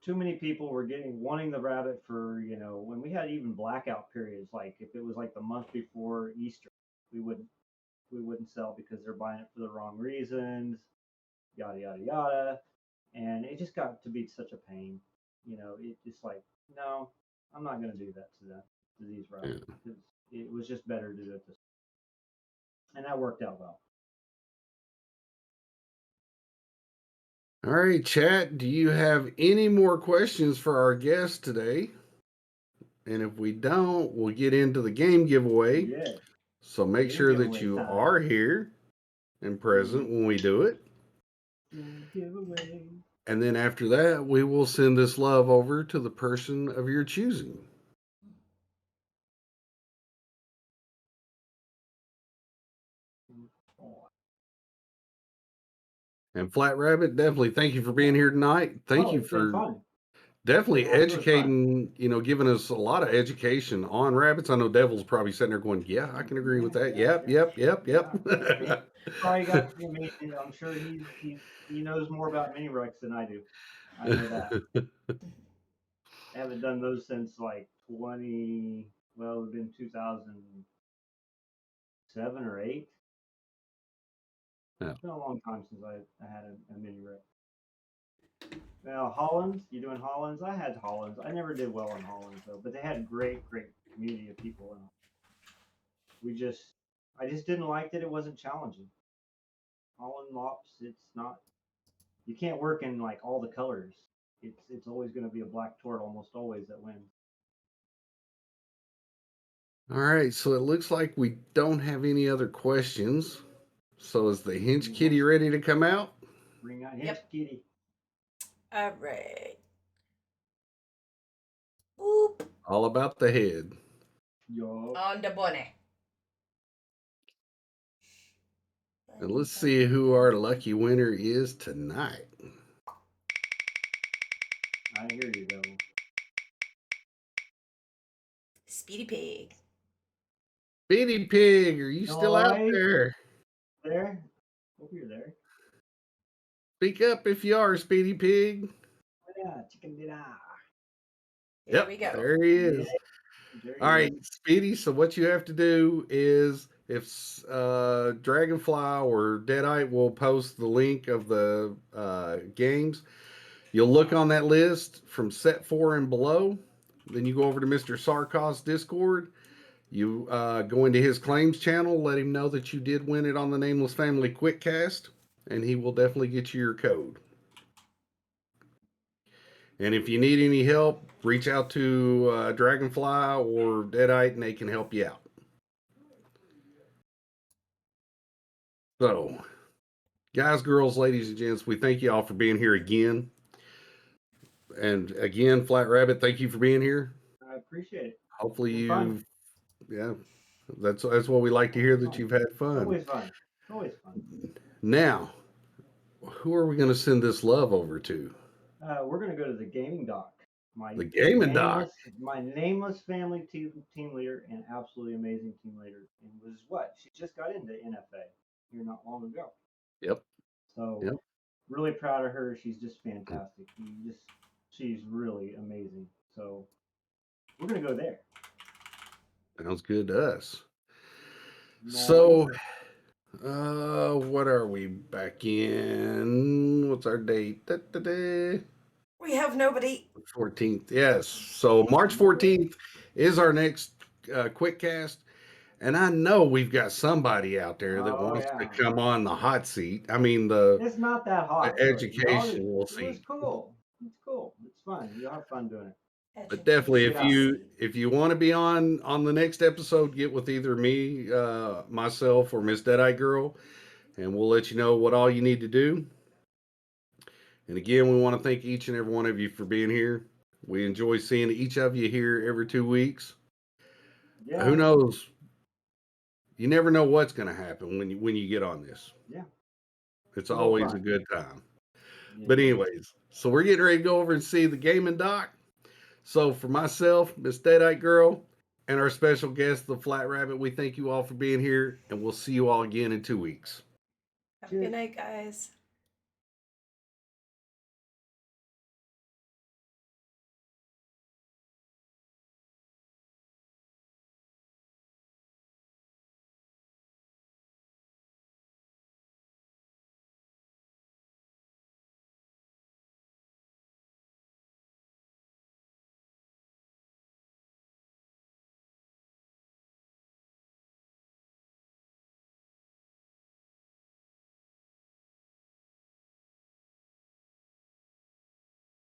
Speaker 3: too many people were wanting the rabbit for when we had even blackout periods, like if it was like the month before Easter, we wouldn't sell because they're buying it for the wrong reasons, yada yada yada, and it just got to be such a pain. It just like, no, I'm not going to do that to these
Speaker 2: Yeah.
Speaker 3: rabbits, because it was just better to do it this way. And that worked out well.
Speaker 2: All right, chat. Do you have any more questions for our guest today? And if we don't, we'll get into the game giveaway.
Speaker 3: Yeah,
Speaker 2: So make
Speaker 3: game
Speaker 2: sure that
Speaker 3: giveaway
Speaker 2: you
Speaker 3: time.
Speaker 2: are here and present when we do it.
Speaker 3: Game giveaway.
Speaker 2: And then after that, we will send this love over to the person of your choosing. And Flat Rabbit, definitely thank you for being here tonight. Thank you
Speaker 3: It's been
Speaker 2: for
Speaker 3: fun.
Speaker 2: definitely
Speaker 3: It was fun.
Speaker 2: educating, giving us a lot of education on rabbits. I know Devil's probably sitting there going, yeah, I can agree with that. Yep.
Speaker 3: I mean, probably got. I mean, I'm sure he knows more about mini Rex than I do. I know that. I haven't done those since like 20. Well, it would have been 2007 or 8.
Speaker 2: Yeah.
Speaker 3: It's been a long time since I had a mini Rex. Now Hollands, you doing Hollands? I had Hollands. I never did well in Hollands though, but they had great community of people, and I just didn't like that it wasn't challenging. Holland lops, it's not. You can't work in like all the colors. It's always going to be a black tort, almost always, that wins.
Speaker 2: All right. So it looks like we don't have any other questions. So is the Hinch Kitty ready to come out?
Speaker 3: Bring out Hinch Kitty.
Speaker 1: All right. Oop.
Speaker 2: All about the head.
Speaker 3: Yup.
Speaker 1: On the bunny.
Speaker 2: And let's see who our lucky winner is tonight.
Speaker 3: I hear you, though.
Speaker 1: Speedy Pig.
Speaker 2: Speedy Pig, are you still out there?
Speaker 3: There? Hope you're there.
Speaker 2: Speak up if you are, Speedy Pig.
Speaker 3: Yeah, chicken dinner.
Speaker 1: Here we go.
Speaker 2: There he is.
Speaker 3: Yeah,
Speaker 2: All right, Speedy. So what you have to do is, if Dragonfly or Deadite will post the link of the games, you'll look on that list from set 4 and below. Then you go over to Mr. Sarkov's Discord. You go into his claims channel, let him know that you did win it on the Nameless Family Quickcast, and he will definitely get you your code. And if you need any help, reach out to Dragonfly or Deadite, and they can help you out. So, guys, girls, ladies, and gents, we thank you all for being here again. And again, Flat Rabbit, thank you for being here.
Speaker 3: I appreciate it.
Speaker 2: Hopefully
Speaker 3: Fun.
Speaker 2: yeah, that's what we like to hear, that you've had fun.
Speaker 3: Always fun. Always fun.
Speaker 2: Now, who are we going to send this love over to?
Speaker 3: We're going to go to the gaming doc.
Speaker 2: The gaming doc.
Speaker 3: My nameless family team leader and absolutely amazing team leader. And was what? She just got into NFA here not long ago.
Speaker 2: Yep.
Speaker 3: So really proud of her. She's just fantastic. She's really amazing. So we're going to go there.
Speaker 2: Sounds good to us. So, what are we back in? What's our date?
Speaker 1: We have nobody.
Speaker 2: 14th. Yes. So March 14th is our next quick cast. And I know we've got somebody out there that
Speaker 3: Oh
Speaker 2: wants
Speaker 3: yeah.
Speaker 2: to come on the hot seat. I mean, the
Speaker 3: It's not that hot, really. You know,
Speaker 2: educational
Speaker 3: it was
Speaker 2: seat.
Speaker 3: cool. It's cool. It's fun. You'll have fun doing it.
Speaker 2: But definitely,
Speaker 1: Education seat.
Speaker 2: if you want to be on the next episode, get with either me, myself, or Miss Deadeye Girl, and we'll let you know what all you need to do. And again, we want to thank each and every one of you for being here. We enjoy seeing each of you here every 2 weeks.
Speaker 3: Yeah.
Speaker 2: Who knows? You never know what's going to happen when you get on this.
Speaker 3: Yeah.
Speaker 2: It's
Speaker 3: A little
Speaker 2: always
Speaker 3: fun.
Speaker 2: a good time.
Speaker 3: Yeah.
Speaker 2: But anyways, so we're getting ready to go over and see the gaming doc. So for myself, Miss Deadeye Girl, and our special guest, the Flat Rabbit, we thank you all for being here, and we'll see you all again in 2 weeks.
Speaker 1: Have a good night, guys.